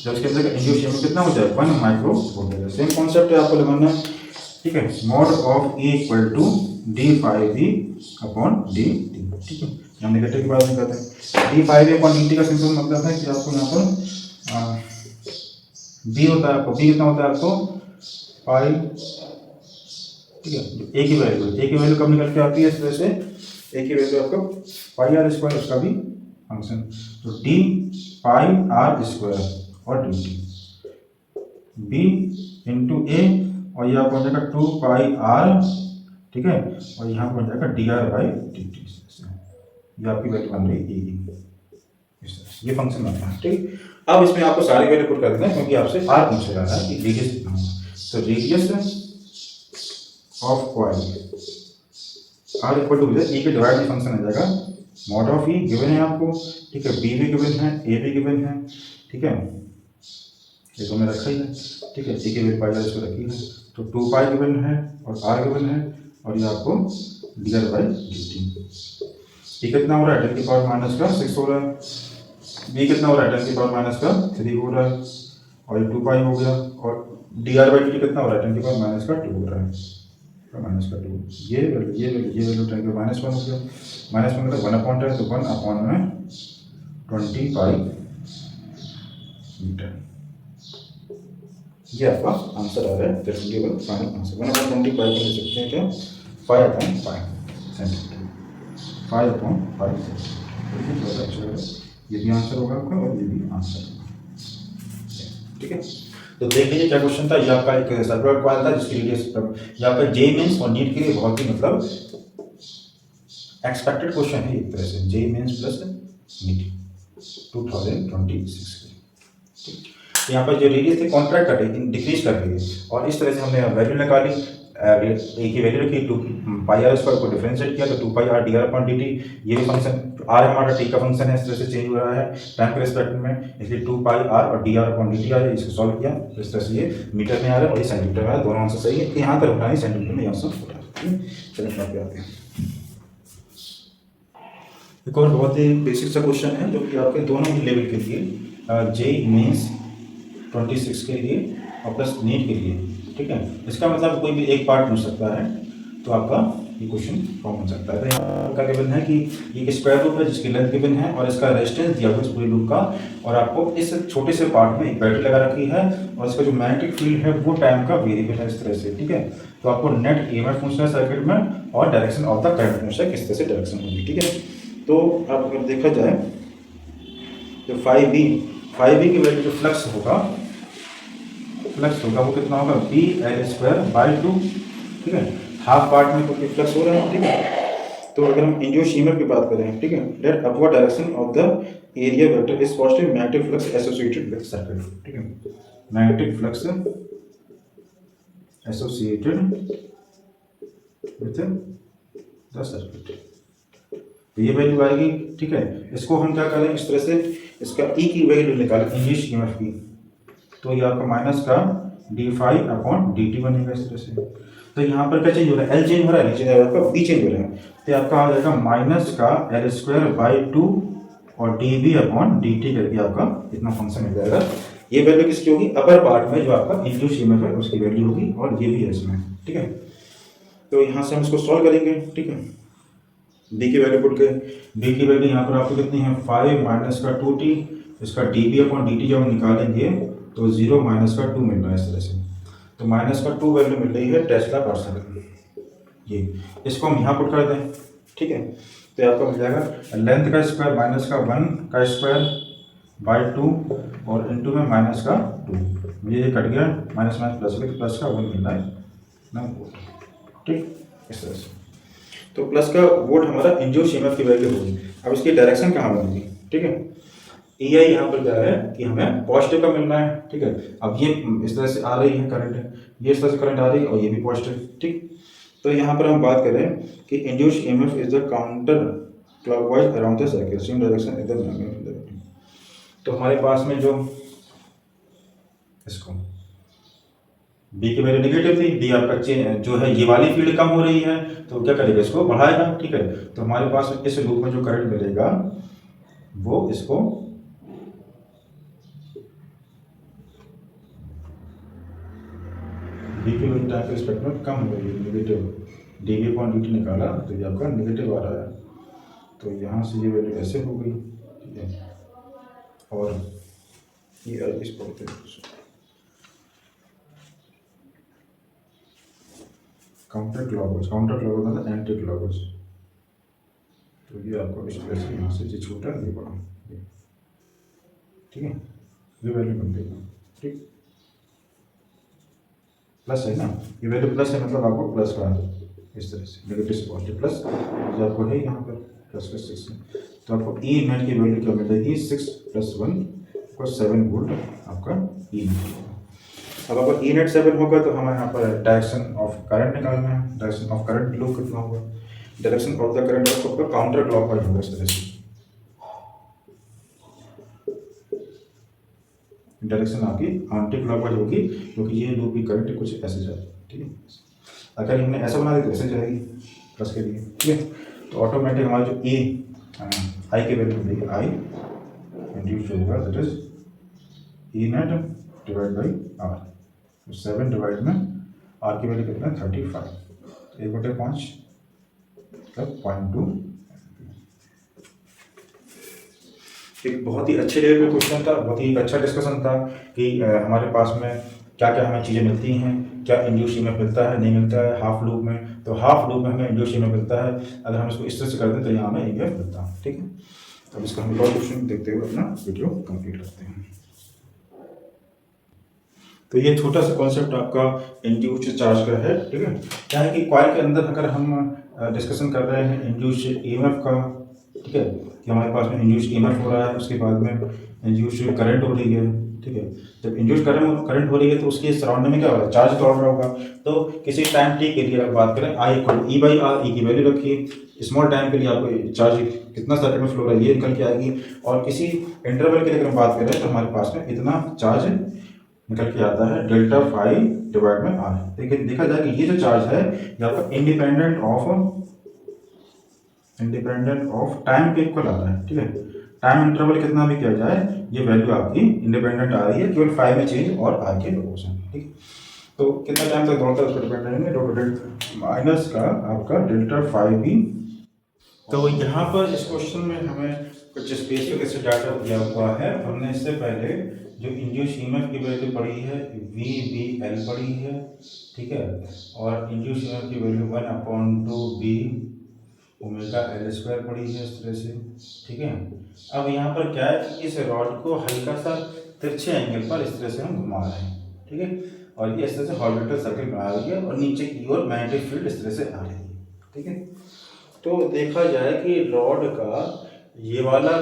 जब इसके अंदर इंड्यूस्ड ईएमएफ कितना हो जाए 1 माइक्रो वोल्ट हो जाए। सेम कॉन्सेप्ट है, आपको लगाना है, ठीक है। Mod of E equal to D five V upon D T, ठीक है। हम नेगेटिव की बात नहीं करते हैं। D five V upon D T का सिंपल मतलब है कि आपको यहाँ पर बी होता है, आपको बी कितना होता है आपको 5, ठीक है। ए की वैल्यू कब निकल के आती है, इस तरह से ए की वैल्यू आपको पाई आर स्क्वायर, उसका भी फंक्शन, तो डी पाई आर स्क्वायर और डी टी बी इंटू ए, और ये आपको हो जाएगा 2 पाई आर, ठीक है, और यहाँ पर हो जाएगा D R by D T, ये आपकी वैल्यू बन रही है, ये फंक्शन बनता है, ठीक। अब इसमें आपको सारी वैल्यू पुट कर देना है, क्योंकि आपसे आर पूछा जा रहा है कि रेडियस कितना होगा। तो radius of coil R equal to E के डिवाइड फंक्शन आ जाएगा, मॉड ऑफ ई गिवन है आपको, ठीक है, बी भी गिवन है, ए भी गिवन है, ठीक है, ये तो मैं रखा ही है, ठीक है। ई की वैल्यू पाई आर इसको रखी है, तो 2 पाई गिवन है और आर गिवन है, और ये आपको D R by D T. E कितना हो रहा है 10 की पावर माइनस का 6 हो रहा है, बी कितना हो रहा है 10 की पावर माइनस का 3 हो रहा है, और ये 2 पाई हो गया, और D R by D T कितना हो रहा है 10 की पावर माइनस का 2 हो रहा है, माइनस का 2, ये वैल्यू 10 की माइनस 1 हो गया, माइनस 1 मतलब 1/10, तो 1 अपॉन में 20 पाई मीटर, ये आपका आंसर आ रहा है। फाइनल आंसर 1/20 पाई लिख सकते हैं क्या, 5/5 सेंटीमीटर, 5/5 सेंटीमीटर, ये भी आंसर होगा आपका और ये भी आंसर होगा, ठीक है। तो देख लीजिए क्या क्वेश्चन था, ये आपका एक सर्कुलर कॉइल था जिसकी रेडियस, ये आपका जे मेंस और नीट के लिए बहुत ही मतलब एक्सपेक्टेड क्वेश्चन है एक तरह से, जे मेंस प्लस नीट 2026 के। यहाँ पर जो रेडियस थी कॉन्ट्रैक्ट कर रही थी, डिक्रीज कर रही है, और इस तरह से हमने वैल्यू निकाली, ए की वैल्यू रखी 2 पाई आर स्क्वायर को डिफरेंशिएट किया, तो 2 pi R D R upon D T, ये भी फंक्शन आर हमारा टी का फंक्शन है, इस तरह से चेंज हो रहा है टाइम के रिस्पेक्ट में, इसलिए 2 पाई आर और D R upon D T आया, इसको सॉल्व किया, तो इस तरह से ये मीटर में आ रहा है और ये सेंटीमीटर में आ रहा है, दोनों आंसर सही है। यहाँ पर उठाए सेंटीमीटर में, यहाँ से उठाए। चलिए यहाँ पे आते हैं, एक और बहुत ही बेसिक सा क्वेश्चन है जो कि आपके दोनों ही लेवल के लिए, जे मेंस 26 के लिए और प्लस नीट के लिए, ठीक है। इसका मतलब कोई भी एक पार्ट पूछ सकता है, तो आपका ये क्वेश्चन फॉर्म हो सकता है। तो यहाँ का गिवन है कि ये स्क्वायर लूप है जिसकी लेंथ गिवन है और इसका रेजिस्टेंस दिया हुआ इस पूरे लूप का, और आपको इस छोटे से पार्ट में एक बैटरी लगा रखी है और इसका जो मैग्नेटिक फील्ड है वो टाइम का वेरिएबल है इस तरह से, ठीक है। तो आपको नेट ईएमएफ पूछना है सर्किट में और डायरेक्शन ऑफ द करंट पूछना है, किस तरह से डायरेक्शन होगी, ठीक है। तो अब अगर देखा जाए तो 5B की वैल्यू जो फ्लक्स होगा वो कितना होगा, BL²/2, ठीक है। हाफ पार्ट में क्योंकि फ्लक्स हो रहा है, ठीक है। तो अगर हम इंड्यूस्ड ईएमएफ की बात करें, ठीक है, let upward direction of the area vector is positive magnetic flux associated with circuit, ठीक है। Magnetic flux associated with the circuit, तो ये वैल्यू आएगी, ठीक है। इसको हम क्या करें, इस तरह से इसका ई की वैल्यू निकालें इंड्यूस्ड ईएमएफ की, तो ये आपका माइनस का d∅/dt बनेगा इस तरह से। तो यहाँ पर क्या चेंज हो रहा है, एल चेंज हो रहा है, नीचे आपका बी चेंज हो रहा है, तो आपका आ जाएगा माइनस का L²/2 और dB/dt करके आपका इतना फंक्शन मिल जाएगा। ये वैल्यू किसकी होगी, अपर पार्ट में जो आपका इंड्यूस्ड ईएमएफ है उसकी वैल्यू होगी, और ये भी है इसमें, ठीक है। तो यहाँ से हम इसको सॉल्व करेंगे, ठीक है। डी की वैल्यू पुट के, डी की वैल्यू यहाँ पर आपको कितनी है 5 माइनस का 2t, इसका dB/dt जब हम निकालेंगे तो 0 माइनस का 2 मिल रहा है इस तरह से, तो माइनस का 2 वैल्यू मिल रही है टेस्ला पर सेकंड, ये इसको हम यहाँ पुट कर दें, ठीक है। तो आपको मिल जाएगा लेंथ का स्क्वायर माइनस का 1 का स्क्वायर बाई 2 और इनटू में माइनस का 2, मुझे ये कट गया, माइनस माइनस प्लस का 1 मिल रहा है ना वोल्ट, ठीक, इस तरह से। तो प्लस का वोल्ट हमारा इंड्यूस्ड ईएमएफ की वैल्यू होगी। अब इसकी डायरेक्शन कहाँ बनेगी, ठीक है। ई आई यहाँ पर क्या है कि हमें पॉजिटिव का मिलना है, ठीक है। अब ये इस तरह से आ रही है करंट, ये इस तरह से करंट आ रही है और ये भी पॉजिटिव, ठीक। तो यहाँ पर हम बात करें कि induced EMF is the counter clockwise around the circle, same direction इधर में। तो हमारे पास में जो इसको बी की वैल्यू नेगेटिव थी, बी आपका जो है ये वाली फील्ड कम हो रही है, तो क्या करेगा, इसको बढ़ाएगा, ठीक है। तो हमारे पास इस लूप में जो करंट मिलेगा वो इसको बी की वैल्यू टाइम के रिस्पेक्ट में कम हो रही है, नेगेटिव, dB/dt निकाला तो ये आपका नेगेटिव आ रहा है, तो यहाँ से ये वैल्यू ऐसे हो गई, ठीक है। और ये इस पर काउंटर क्लॉकवाइज मतलब एंटी क्लॉकवाइज, तो ये आपको इस तरह से यहाँ से ये छोटा ये बड़ा, ठीक है, ये वैल्यू बन गई, ठीक। प्लस है ना, ये वैल्यू प्लस है मतलब आपको प्लस का इस तरह से नेगेटिव से पॉजिटिव प्लस, जो आपको है यहाँ पर प्लस का 6 है, तो आपको ई नेट की वैल्यू क्या मिल जाएगी 6 + 1 को 7 वोल्ट आपका ई नेट। अब आपका ई नेट 7 होगा तो हमें यहाँ पर डायरेक्शन ऑफ करंट निकालना है, डायरेक्शन ऑफ करंट लूप कितना होगा, डायरेक्शन ऑफ द करंट आपका काउंटर क्लॉकवाइज होगा इस तरह से, डायरेक्शन आपकी एंटी क्लॉकवाइज होगी क्योंकि ये लूप की करंट कुछ ऐसे जाएगी, ठीक है। अगर हमने ऐसा बना दिया तो ऐसे जाएगी प्लस के लिए, ठीक है। तो ऑटोमेटिक हमारा जो ए आई की वैल्यू मिलेगी, आई इंड्यूस होगा that is E net divide by R, तो 7 डिवाइड में आर की वैल्यू कितना है 35, 1/5 मतलब 0.2। एक बहुत ही अच्छे लेवल पे क्वेश्चन था, बहुत ही अच्छा डिस्कशन था कि हमारे पास में क्या क्या हमें चीज़ें मिलती हैं, क्या इंड्यूस्ड ईएमएफ मिलता है, नहीं मिलता है हाफ लूप में, तो हाफ लूप में हमें इंड्यूस्ड ईएमएफ मिलता है, अगर हम इसको इस तरह से कर दें तो यहाँ हमें ईएमएफ मिलता है, ठीक है। अब इसका हम और क्वेश्चन देखते हुए अपना वीडियो कंप्लीट करते हैं। तो ये छोटा सा कॉन्सेप्ट आपका इंड्यूस्ड चार्ज का है, ठीक है। क्या है कि कॉइल के अंदर अगर हम डिस्कशन कर रहे हैं इंड्यूस्ड ईएमएफ का, ठीक है, कि हमारे पास में इंड्यूस्ड ईएमएफ हो रहा है, उसके बाद में इंड्यूस्ड करंट हो रही है, ठीक है। जब इंड्यूस्ड करंट हो रही है तो उसके सराउंडिंग में क्या हो रहा है, चार्ज दौड़ रहा होगा। तो किसी टाइम टी के लिए अगर बात करें I = E/R, ई की वैल्यू रखिए, स्मॉल टाइम के लिए आपको चार्ज कितना सर्किट में फ्लो हो रहा है ये निकल के आएगी, और किसी इंटरवल के लिए अगर हम बात करें तो हमारे पास में इतना चार्ज निकल के आता है ∆φ/R। लेकिन देखा जाए कि ये जो चार्ज है ये आपका इंडिपेंडेंट ऑफ टाइम के इक्वल आ रहा है, ठीक है। टाइम इंटरवल कितना भी किया जाए ये वैल्यू आपकी इंडिपेंडेंट आ रही है, केवल फाई में चेंज और आर के प्रोपोर्शन, ठीक है। तो कितना टाइम तक दौड़ता है उस पर डिपेंड रहेंगे। माइनस का आपका डेल्टा फाइव भी। तो यहाँ पर इस क्वेश्चन में हमें कुछ स्पेसिफिक ऐसे डाटा दिया हुआ है। हमने इससे पहले जो इंड्यूस ईएमएफ की वैल्यू पढ़ी है वी बी एल पढ़ी है, ठीक है, और इंड्यूस ईएमएफ की value 1/2 B omega L square पढ़ी है इस तरह से, ठीक है। अब यहाँ पर क्या है कि इस रॉड को हल्का सा तिरछे एंगल पर इस तरह से हम घुमा रहे हैं, ठीक है, और ये इस तरह से हॉरिजॉन्टल सर्कल बना रही है और नीचे की ओर मैग्नेटिक फील्ड इस तरह से आ रही है, ठीक है। तो देखा जाए कि रॉड का ये वाला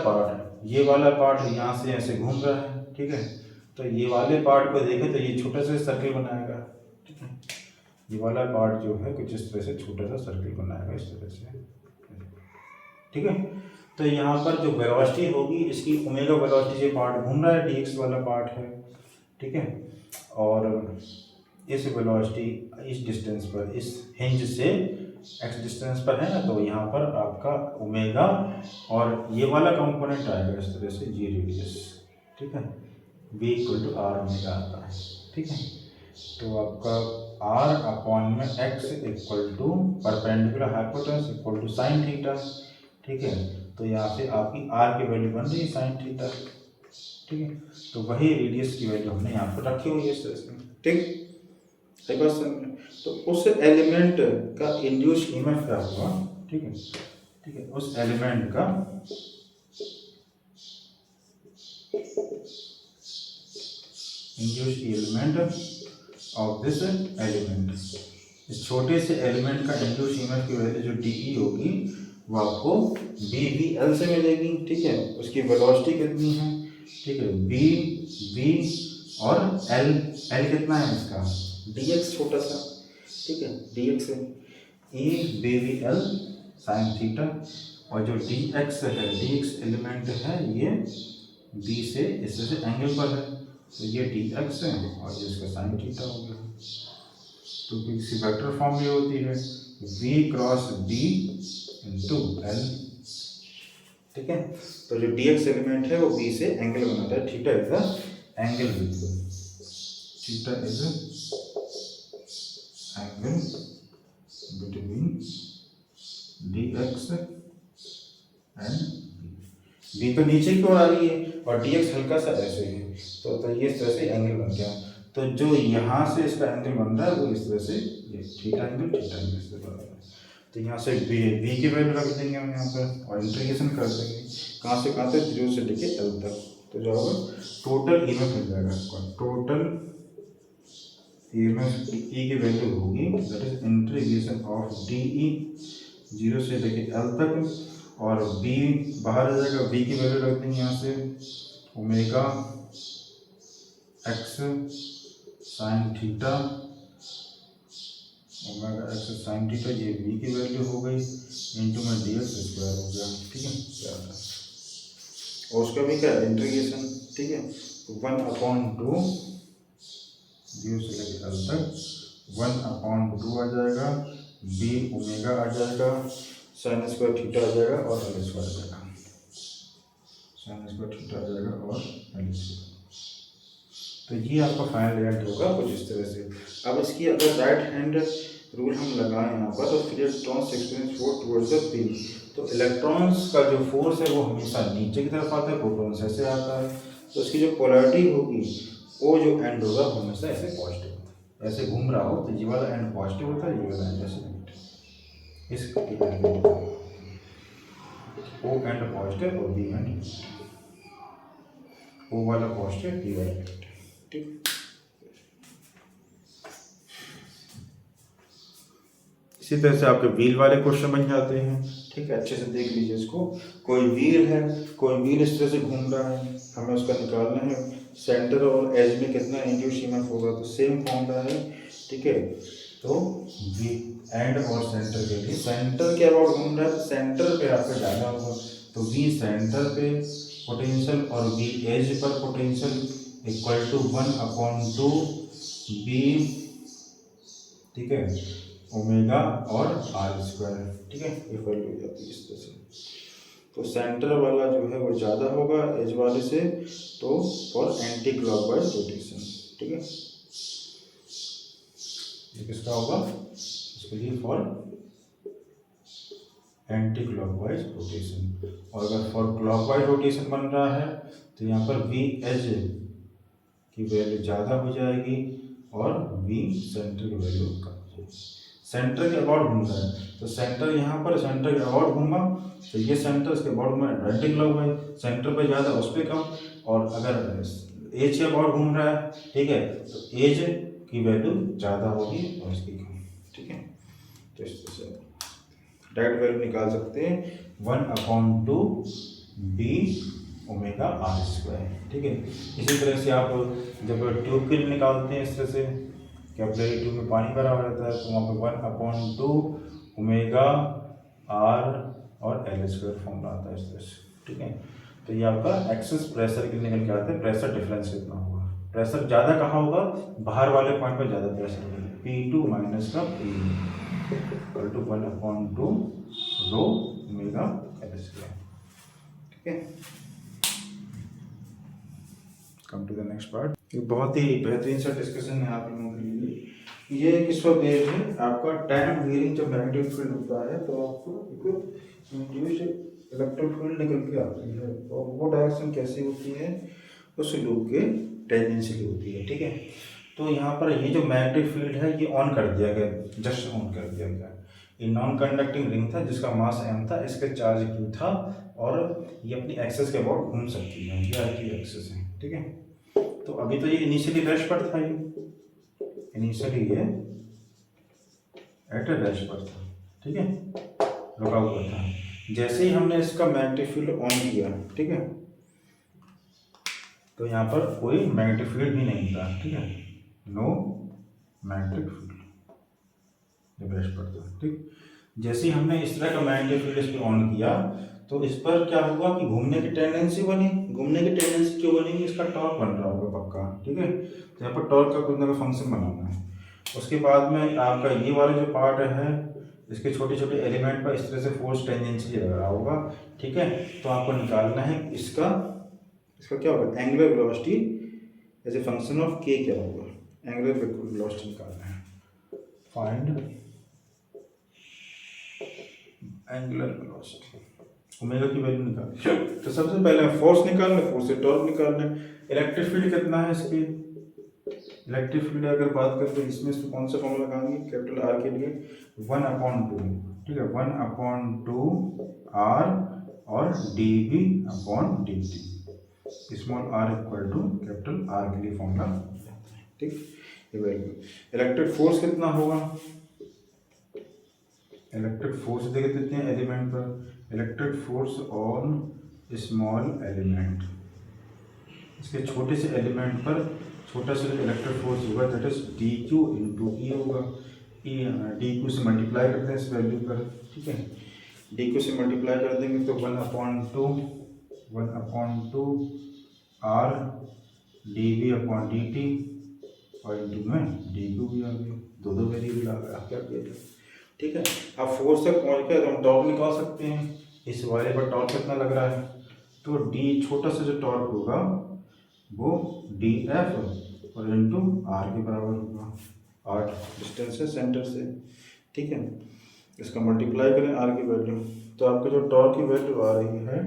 पार्ट यहाँ से ऐसे घूम रहा है, ठीक है। तो ये वाले पार्ट को देखें तो ये छोटा सा सर्कल बनाएगा, ठीक है। ये वाला पार्ट जो है कुछ इस तरह से छोटा सा सर्कल बनाएगा इस तरह से, ठीक है। तो यहाँ पर जो वेलोसिटी होगी इसकी ओमेगा वेलोसिटी से पार्ट घूम रहा है, डीएक्स वाला पार्ट है, ठीक है। और इस वेलोसिटी इस डिस्टेंस पर, इस हिंज से एक्स डिस्टेंस पर है ना, तो यहाँ पर आपका ओमेगा और ये वाला कंपोनेंट आएगा इस तरह से जी रेडियस, ठीक है, v = r ओमेगा आता है, ठीक है। तो आपका r अपॉन में x = perpendicular hypotenuse = sine theta, ठीक है। तो यहाँ से आपकी r की वैल्यू बन रही है साइन थीटा, ठीक है। तो वही रेडियस की वैल्यू हमने यहाँ पर रखी हुई है इस तरह से, ठीक। तो उस एलिमेंट का इंड्यूस ईएमएफ क्या होगा, ठीक है, ठीक है, उस एलिमेंट का induce element of this element, इस छोटे से एलिमेंट का इंड्यूस ईएमएफ की वैल्यू जो डीई होगी वो आपको BVL से मिलेगी, ठीक है। उसकी वेलोसिटी कितनी है, ठीक है, V और L कितना है इसका dx छोटा सा, ठीक है, dx है EBVL साइन थीटा, और जो dx है, dx एलिमेंट है ये B से इस तरह से एंगल पर है, तो ये dx है और ये इसका साइन थीटा हो गया। तो किसी वेक्टर फॉर्म में होती है V cross D into L, ठीक है। तो जो dx एलिमेंट है वो B से एंगल बनाता है, theta is the angle between, theta is angle between dx and b तो नीचे की ओर आ रही है और dx हल्का सा ऐसे ही है, तो ये इस तरह से एंगल बन गया। तो जो यहाँ से इसका एंगल बन रहा है वो इस तरह से ये थीटा एंगल इस तरह बन रहा है। तो यहाँ से b की वैल्यू रख देंगे हम यहाँ पर और इंटीग्रेशन कर देंगे कहाँ से कहाँ तक, 0 से लेके L तक। तो जो होगा टोटल ईएमएफ मिल जाएगा आपको, टोटल ईएमएफ ई की वैल्यू होगी that is integration of DE 0 से लेके L तक, और B बाहर आ जाएगा, B की वैल्यू रख देंगे यहाँ से omega x sine theta, omega x sine theta, ये V की वैल्यू हो गई इंटू में dx स्क्वायर हो गया, ठीक है। और उसका भी क्या इंटीग्रेशन, ठीक है, 1/2 0 से लेकर L तक 1/2 आ जाएगा, B ओमेगा आ जाएगा, साइन स्क्वायर थीटा आ जाएगा और L स्क्वायर आ जाएगा, साइन स्क्वायर थीटा आ जाएगा और L स्क्वायर। तो ये आपका फाइनल रिजल्ट होगा कुछ इस तरह से। अब इसकी अगर राइट हैंड रूल हम लगाएं यहाँ पर, तो फिर electrons experience force towards the P, तो इलेक्ट्रॉन्स का जो फोर्स है वो हमेशा नीचे की तरफ आता है, प्रोटॉन्स ऐसे आता है, तो इसकी जो पोलैरिटी होगी वो जो एंड होगा हमेशा ऐसे पॉजिटिव होता है, ऐसे घूम रहा हो तो ये वाला एंड पॉजिटिव होता है, ये वाला एंड ऐसे नेगेटिव, इस ओ एंड पॉजिटिव और बी एंड ओ वाला पॉजिटिव, बी वाला नेगेटिव, ठीक। इसी तरह से आपके व्हील वाले क्वेश्चन बन जाते हैं, ठीक है। अच्छे से देख लीजिए इसको, कोई व्हील है, कोई व्हील इस तरह से घूम रहा है, हमें उसका निकालना है सेंटर और एज में कितना इंड्यूस ईएमएफ होगा, तो सेम फॉर्मूला है, ठीक है। तो वी एंड और सेंटर के लिए, सेंटर के अबाउट घूम रहा है, सेंटर पे आपका डाला होगा, तो वी सेंटर पे पोटेंशियल और वी एज पर पोटेंशियल = 1/2 बी, ठीक है, ओमेगा और आर स्क्वायर, ठीक है, ये वैल्यू हो जाती है इस तरह से। तो सेंटर वाला जो है वो ज़्यादा होगा एज वाले से, तो फॉर एंटी क्लॉकवाइज रोटेशन, ठीक है। ये किसका होगा, इसके लिए फॉर एंटी क्लॉकवाइज रोटेशन। और अगर फॉर क्लॉकवाइज रोटेशन बन रहा है तो यहाँ पर वी एज की वैल्यू ज़्यादा हो जाएगी और वी सेंटर की वैल्यू कम हो जाएगी। सेंटर के अबाउट घूम रहा है तो सेंटर यहाँ पर सेंटर के अबाउट घूमा तो ये सेंटर इसके अबाउट में एंटी क्लॉकवाइज, सेंटर पे ज़्यादा उस पर कम। और अगर एज के अबाउट घूम रहा है, ठीक है, तो एज की वैल्यू ज़्यादा होगी और इसकी कम, ठीक है। तो इस तरह से डायरेक्ट वैल्यू निकाल सकते हैं 1/2 बी ओमेगा आर स्क्वायर, ठीक है। इसी तरह से आप जब ट्यूब के लिए निकालते हैं इस तरह से, कैपिलरी ट्यूब में पानी भरा हुआ रहता है तो वहाँ पे 1/2 ओमेगा आर और एल स्क्वायर फॉर्मूला आता है इस तरह से, ठीक है। तो ये आपका एक्सेस प्रेशर के निकल के आता है, प्रेशर डिफरेंस कितना होगा, प्रेशर ज़्यादा कहाँ होगा, बाहर वाले पॉइंट पर ज़्यादा प्रेशर होगा, P2 माइनस का P equal to 1/2 rho omega L square, ठीक है। Come to the next part. ये बहुत ही बेहतरीन सा डिस्कशन है आप लोगों के लिए। ये किस पर बेस्ड है, आपका टाइम वेरिंग जब मैग्नेटिक फील्ड होता है तो आपको एक इंड्यूस्ड इलेक्ट्रिक फील्ड निकल के आती है और वो डायरेक्शन कैसी होती है, उस लूप के टेंजेंशियली होती है, ठीक है। तो यहाँ पर ये जो मैग्नेटिक फील्ड है ये ऑन कर दिया गया, जस्ट ऑन कर दिया गया। ये नॉन कंडक्टिंग रिंग था जिसका मास m था, इसका चार्ज q था और ये अपनी एक्सेस के अबाउट घूम सकती है, ये आपकी एक्सेस है, ठीक है। तो अभी तो ये इनिशियली रेस्ट पर था, ये इनिशियली ये एट रेस्ट पर था, ठीक है, रुका हुआ था। जैसे ही हमने इसका मैग्नेटिक फील्ड ऑन किया, ठीक है, तो यहाँ पर कोई मैग्नेटिक फील्ड भी नहीं था, ठीक है, नो मैग्नेटिक फील्ड जब रेस्ट पर था, ठीक। जैसे ही हमने इस तरह का मैग्नेटिक फील्ड इस पर ऑन किया तो इस पर क्या हुआ कि घूमने की टेंडेंसी बनी। घूमने की टेंडेंसी क्यों बनेगी, इसका टॉर्क बन रहा होगा पक्का, ठीक है। तो यहाँ पर टॉर्क का कुछ ना कुछ फंक्शन बनाना है। उसके बाद में आपका ये वाला जो पार्ट है इसके छोटे छोटे एलिमेंट पर इस तरह से फोर्स टेंजेंसी लग रहा होगा, ठीक है। तो आपको निकालना है इसका क्या होगा, angular velocity as a function of के क्या होगा, एंगुलर वेलोसिटी निकालना है। फाइंड एंगुलर वेलोसिटी, ओमेगा की वैल्यू निकालनी। तो सबसे पहले फोर्स निकालना, फोर्स से टॉर्क निकालना है। इलेक्ट्रिक फील्ड कितना है इसकी, इलेक्ट्रिक फील्ड अगर बात करें तो इसमें से कौन सा फॉर्मूला लगाएंगे, कैपिटल आर के लिए 1/2, ठीक है, 1/2 आर और D V upon D T, small R equal to capital R के लिए फॉर्मूला, ठीक। ये वैल्यू इलेक्ट्रिक फोर्स कितना होगा, इलेक्ट्रिक फोर्स देख देते हैं एलिमेंट पर, electric force on small element, इसके छोटे से एलिमेंट पर छोटा सा इलेक्ट्रिक फोर्स होगा that is D Q into E होगा। डी क्यू से मल्टीप्लाई करते हैं इस वैल्यू पर, ठीक है, डी क्यू से मल्टीप्लाई कर देंगे तो 1/2 R D V upon D T और इंटू में डी क्यू भी आ गया, दो वेरिएबल आ गया, क्या किया, ठीक है। अब फोर्स तक पहुंच गया तो हम टॉर्क निकाल सकते हैं। इस वाले पर टॉर्क कितना लग रहा है, तो डी छोटा सा जो टॉर्क होगा वो डी एफ और इंटू आर के बराबर होगा, आर डिस्टेंस है सेंटर से, ठीक है। इसका मल्टीप्लाई करें आर की वैल्यू तो आपका जो टॉर्क की वैल्यू आ रही है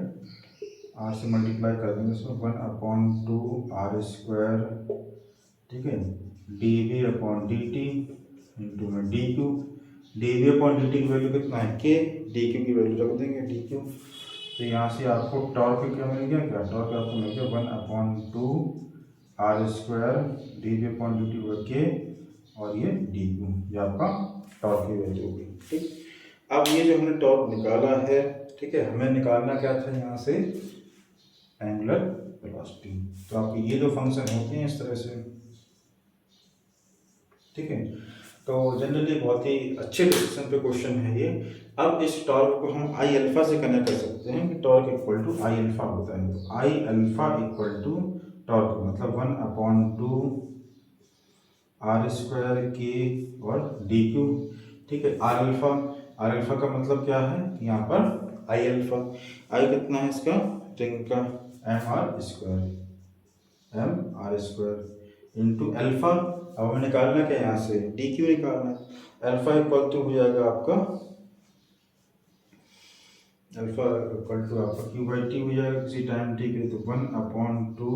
आर से मल्टीप्लाई कर देंगे इसमें 1/2 आर स्क्वायर, ठीक है, D V upon D T into में D Q, D V upon D T की वैल्यू कितना है के, डी क्यू की वैल्यू रख देंगे डी क्यू। तो यहाँ से आपको टॉर्क क्या मिल गया, क्या टॉर्क आपको मिल गया 1/2 R square D V upon D T हुआ के और ये डी क्यू, ये आपका टॉर्क की वैल्यू होगी, ठीक। अब ये जो हमने टॉर्क निकाला है, ठीक है, हमें निकालना क्या था यहाँ से, एंगुलर वेलोसिटी। तो आपके ये जो फंक्शन होते हैं इस तरह से, ठीक है। तो जनरली बहुत ही अच्छे डिस्कशन पे क्वेश्चन है ये। अब इस टॉर्क को हम आई अल्फा से कनेक्ट कर सकते हैं कि torque equal to I alpha होता है। तो I alpha equal to torque मतलब 1/2 आर स्क्वायर के और डी क्यू, ठीक है। आर अल्फा का मतलब क्या है, यहाँ पर आई अल्फा, आई कितना है इसका रिंग का M R square into alpha. अब हमें निकालना क्या यहाँ से डी क्यू निकालना है। अल्फा इक्वल टू हो जाएगा आपका अल्फा इक्वल टू आपका क्यू बाई टी हो जाएगा किसी टाइम टी के, तो 1/2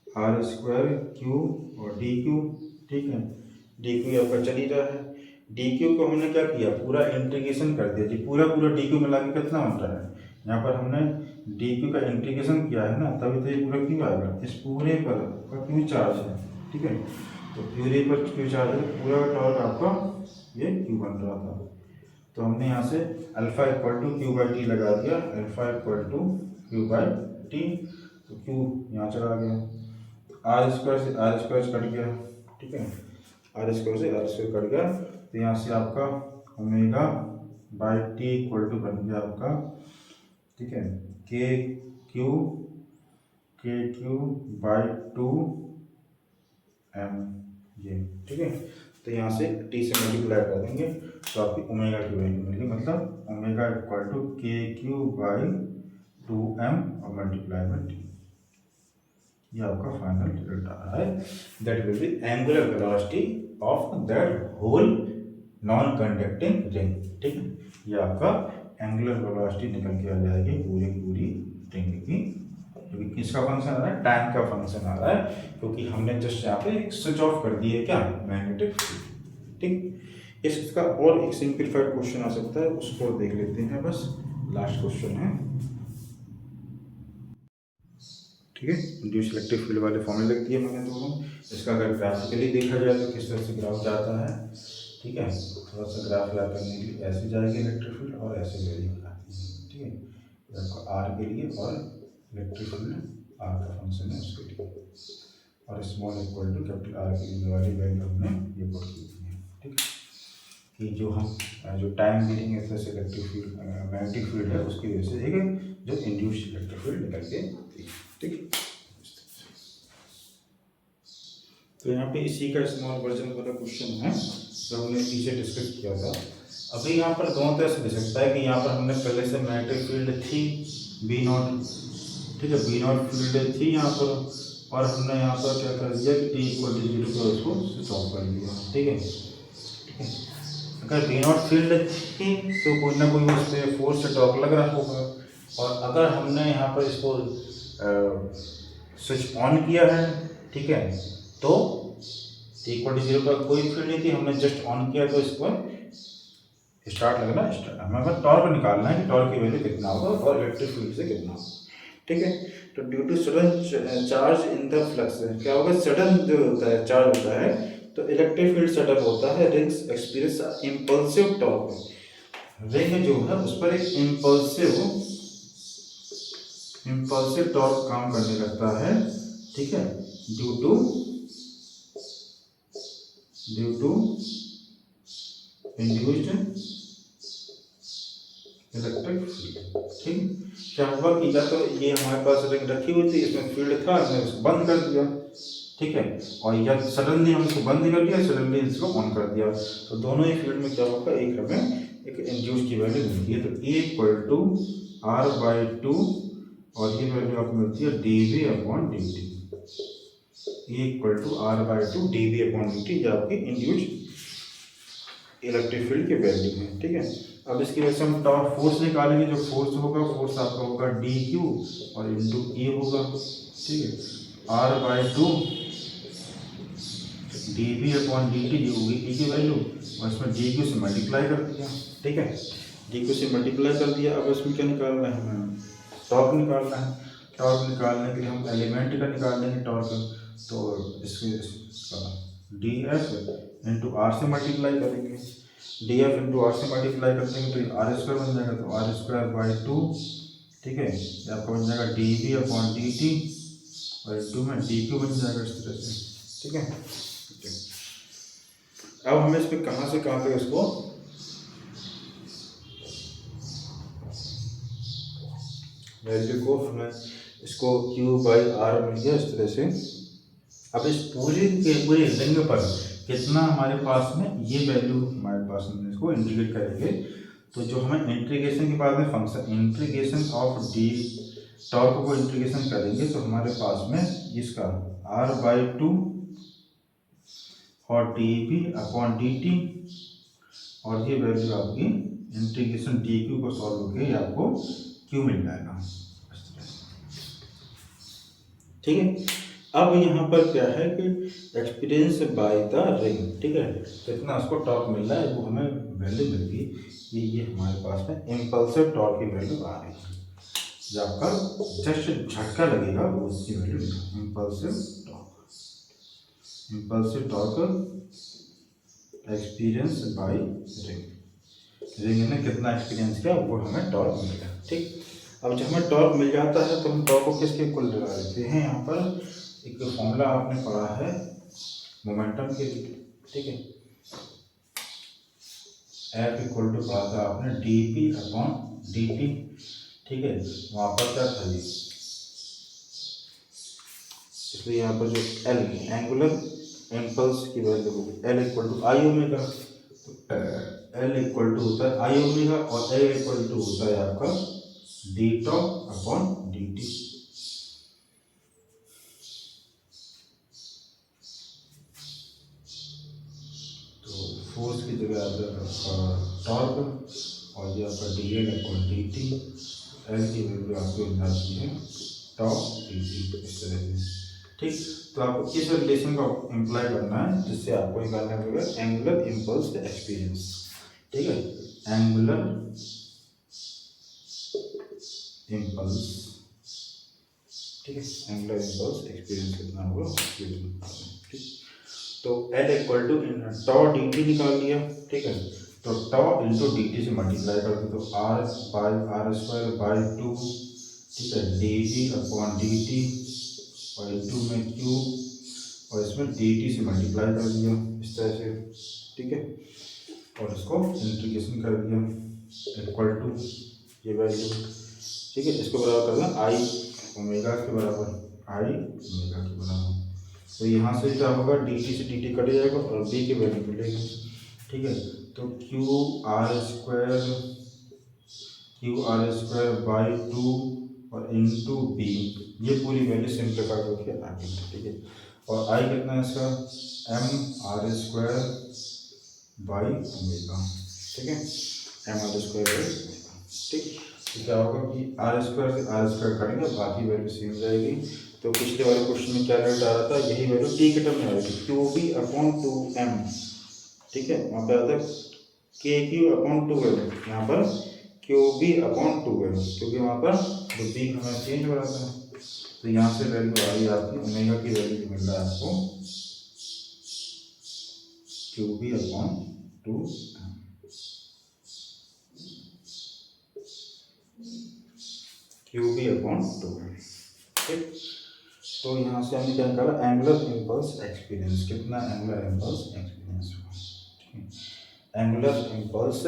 आर स्क्वायर क्यू और डी क्यू। ठीक है, डी क्यू आपका चल ही रहा है। डी क्यू को हमने क्या किया, पूरा इंटीग्रेशन कर दिया जी, पूरा डी क्यू मिला के कितना बन रहा है, यहाँ पर हमने डी क्यू का इंटीग्रेशन किया है ना, तभी तो ये पूरा क्यू आएगा। इस पूरे पर का क्यू चार्ज है, ठीक है, तो पूरे पर क्यू चार्ज है, पूरा टॉर्क आपका ये क्यू बन रहा था। तो हमने यहाँ से alpha equal to Q by T लगा दिया, alpha equal to Q by T, तो क्यू यहाँ चला गया, आर स्क्वायर से आर स्क्वायर कट गया, ठीक है, आर स्क्वायर से आर स्क्वायर कट गया, तो यहाँ से आपका omega by T equal to बन गया आपका, ठीक है, के क्यू बाई 2 एम ये, ठीक है। तो यहाँ से टी से मल्टीप्लाई कर देंगे तो आपकी ओमेगा की वैल्यू मिलेगी, मतलब ओमेगा इक्वल टू के क्यू बाई 2m और मल्टीप्लाई बाई टी। ये आपका फाइनल रिजल्ट आ रहा है, that will be angular velocity of that whole non conducting ring, ठीक है। ये आपका एंगुलर वेलोसिटी निकल के आ जाएगी पूरी रिंग की, क्योंकि किसका फंक्शन आ रहा है, टाइम का फंक्शन आ रहा है, क्योंकि हमने जस्ट यहाँ पे स्विच ऑफ कर दिए क्या, मैग्नेटिक फील्ड, ठीक। इसका और एक सिंपलीफाइड क्वेश्चन आ सकता है, उसको देख लेते हैं, बस लास्ट क्वेश्चन है, ठीक है। इंड्यूस्ड इलेक्ट्रिक फील्ड वाले फॉर्मूले लिख दिए मैंने दोनों। इसका अगर ग्राफिकली देखा जाए तो किस तरह से ग्राफ जाता है, ठीक है, थोड़ा सा ग्राफ ला करने के लिए ऐसे जाएगी इलेक्ट्रिक फील्ड और ऐसे वैल्यू आती है, ठीक है, आपको आर के लिए और इलेक्ट्रिक फील्ड आर का फंक्शन है उसके लिए, और small equal to capital R के लिए वाली वैल्यू हमने ये पुट की थी, ठीक है, कि जो हम जो टाइम बीटिंग इस तरह से इलेक्ट्रिक फील्ड मैग्नेटिक फील्ड है उसकी वजह से, ठीक है, जो इंड्यूस्ड इलेक्ट्रिक फील्ड निकल के आती है, ठीक है। तो यहाँ पे इसी का स्मॉल वर्जन वाला क्वेश्चन है जो हमने पीछे डिस्कस किया था। अभी यहाँ पर दोनों तरह से दे सकता है कि यहाँ पर हमने पहले से मैग्नेटिक फील्ड थी बी नॉट, ठीक है, बी नॉट फील्ड थी यहाँ पर, और हमने यहाँ पर क्या कर दिया कि टी इक्वल टू 0 पर उसको स्विच ऑफ कर दिया, ठीक है, ठीक है। अगर बी नॉट फील्ड थी तो कोई ना कोई उस पर फोर्स से टॉर्क लग रहा होगा, और अगर हमने यहाँ पर इसको स्विच ऑन किया है, ठीक है, तो इक्वल टू 0 पर कोई फील्ड नहीं थी, हमने जस्ट ऑन किया तो इसको स्टार्ट लगना, हमें बस टॉर्क निकालना है कि टॉर्क की वैल्यू कितना होगा और इलेक्ट्रिक फील्ड से कितना होगा, ठीक है। तो due to sudden charge in the flux क्या होगा, सडन जो होता है चार्ज होता है तो इलेक्ट्रिक फील्ड सेटअप होता है, rings experience impulsive torque, ring जो है उस पर एक इम्पल्सिव टॉर्क काम करने लगता है, ठीक है, due to induced electric field, ठीक। क्या हुआ कि या तो ये हमारे पास रिंग रखी हुई थी, इसमें फील्ड था, हमने उसको बंद कर दिया, ठीक है, और या सडनली हम इसको बंद कर दिया, सडनली इसको ऑन कर दिया, तो दोनों ही फील्ड में क्या होगा, एक हमें एक इंड्यूस की वैल्यू मिलती है, तो A equal to R by 2 और ये वैल्यू आपको मिलती है D V upon D T, A equal to R by 2 D V upon D T, ये आपकी इंड्यूस्ड इलेक्ट्रिक फील्ड की वैल्यू है, ठीक है। अब इसकी वजह से हम टॉर्क फोर्स निकालेंगे, जो फोर्स होगा फोर्स आपका होगा डी क्यू और इंटू ए होगा, ठीक है, R by 2 D V upon D T जो होगी ई की वैल्यू, और इसमें डी क्यू से मल्टीप्लाई कर दिया, ठीक है, डी क्यू से मल्टीप्लाई कर दिया। अब इसमें क्या निकालना है, हमें टॉर्क निकालना है, टॉर्क निकालने के लिए हम एलिमेंट का निकाल देंगे टॉर्क, तो इसका डी एफ इंटू आर से मल्टीप्लाई करेंगे, डी एफ इंटू आर से मल्टीप्लाई कर देंगे तो आर स्क्वायर बन जाएगा, तो आर स्क्वायर बाई 2, ठीक है, ये आपका बन जाएगा D V upon D T और 2 में डी क्यू बन जाएगा इस तरह से, ठीक है। अब हमें इस पर कहाँ से कहाँ पे इसको वैल्यू को हमें इसको क्यू बाई आर मिल गया इस तरह से। अब इस पूरे रिंग पर कितना हमारे पास में ये वैल्यू हमारे पास में, इसको इंटीग्रेट करेंगे तो जो हमें इंटीग्रेशन के बाद में function integration of D torque को इंटीग्रेशन करेंगे तो हमारे पास में इसका r/2 और dV/dt और ये वैल्यू आपकी इंटीग्रेशन dq को सॉल्व करके आपको q मिल जाएगा। ठीक है, अब यहाँ पर क्या है कि एक्सपीरियंस बाय द रिंग, ठीक है, कितना उसको टॉर्क मिल रहा है वो हमें वैल्यू मिल गई कि ये हमारे पास में इम्पल्सिव टॉर्क की वैल्यू आ रही है। जो आपका जस्ट झटका लगेगा वो उसकी वैल्यू लिखा impulsive torque experience by ring ने कितना एक्सपीरियंस किया वो हमें टॉर्क मिल गया। ठीक, अब जब हमें टॉर्क मिल जाता है तो हम टॉर्क को किसके इक्वल लगा देते हैं। यहाँ पर एक फॉर्मूला आपने पढ़ा है मोमेंटम के लिए, ठीक है, F इक्वल टू पढ़ा था आपने dp/dt, ठीक है, वहाँ पर क्या था ये, इसलिए यहाँ पर जो L एंगुलर इम्पल्स की value L equal to I omega, L equal to होता है आई ओमेगा और A इक्वल टू होता है आपका d/dt। तो फोर्स की जगह आता है टॉर्क और ये आपका dL/dt, L की वैल्यू आपको निकालनी है टॉर्क dt इस तरह से। ठीक, तो आपको किस रिलेशन को इम्प्लाई करना है जिससे आपको निकालना पड़ेगा एंगुलर इम्पल्स एक्सपीरियंस। ठीक है, एंगुलर इम्पल्स, ठीक है, एंगुलर इम्पल्स एक्सपीरियंस कितना होगा। ठीक, तो L equal to tau dt निकाल लिया, ठीक है, तो टॉ इंटू dt से मल्टीप्लाई कर दो तो r/r²/2, ठीक है, dv/dt और इंटू में q और इसमें dt से मल्टीप्लाई कर दिया इस तरह से, ठीक है, और इसको इंटीग्रेशन कर दिया इक्वल टू ये वैल्यू, ठीक है, इसको बराबर कर देना आई ओमेगा के बराबर, आई ओमेगा के बराबर। तो यहाँ से क्या होगा dt से dt कट जाएगा और b की वैल्यू मिलेगी। ठीक है, तो qr² और इंटू b, ये पूरी वैल्यू सिंप्लीफाई होकर आ गई। ठीक है, और आई कितना है इसका mr² बाई ओमेगा, ठीक है, mr² बाई ओमेगा। ठीक, तो क्या होगा कि r² से r² करेंगे बाकी वैल्यू सेम जाएगी। तो पिछले वाले क्वेश्चन में क्या रेट आ रहा था, यही वैल्यू टी के टर्म में आ रही थी qb/2m, ठीक है, वहाँ पे आता है kq/2 है, यहाँ पर qb/2 है क्योंकि वहाँ पर जो b हमें चेंज हो रहा था। तो यहाँ से वैल्यू आ रही है आपकी ओमेगा की वैल्यू मिल रहा है आपको qb/2m, qb/2m। ठीक, तो यहाँ से हमने क्या निकाला एंगुलर इम्पल्स एक्सपीरियंस, कितना एंगुलर इम्पल्स एक्सपीरियंस हुआ। Angular impulse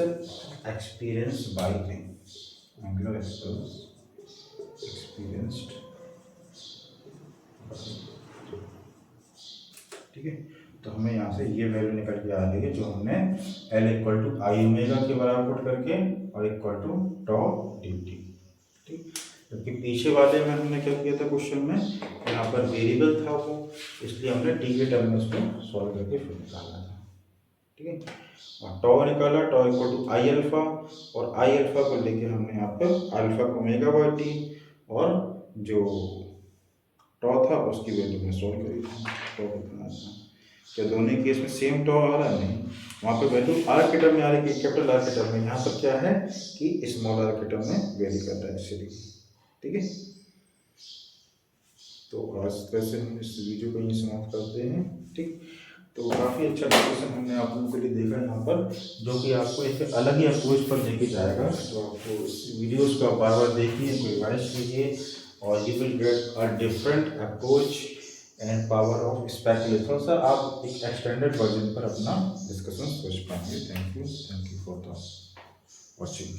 experience by ring, angular impulse experienced, ठीक है, तो हमें यहाँ से ये वैल्यू निकल के आ रही है जो हमने L equal to I omega के बराबर पुट करके और इक्वल टू टॉ dt। ठीक, क्योंकि पीछे वाले में हमने क्या किया था क्वेश्चन में, यहाँ पर वेरिएबल था वो, इसलिए हमने टी के टर्म में उसको सॉल्व करके फिर निकाला था। ठीक है, और टॉ निकाला, टॉ इक्वल टू आई अल्फा और आई अल्फा को लेके हमने यहाँ पर अल्फा को ओमेगा बाई टी और जो टॉ था उसकी वैल्यू में सॉल्व करी थी। टॉ कितना था, क्या दोनों केस में सेम टॉ आ रहा है? नहीं, वहाँ पे वैल्यू आर के टर्म में आ रही है, कैपिटल आर के टर्म में, यहाँ पर क्या है कि स्मॉल आर के टर्म में वेरी कर रहा है इसलिए। ठीक है, तो आज तरह से हम इस वीडियो को यहीं समाप्त करते हैं। ठीक, तो काफ़ी अच्छा डिस्कशन हमने आप लोगों के लिए देखा यहाँ पर, जो कि आपको एक अलग ही अप्रोच पर लेके जाएगा। तो आपको इस वीडियोज़ को बार बार देखिए, कोई रिवाइज कीजिए और you will get a different approach and power of speculation. Sir आप एक एक्सटेंडेड वर्जन पर अपना डिस्कशन सोच पाएंगे। Thank you for the watching.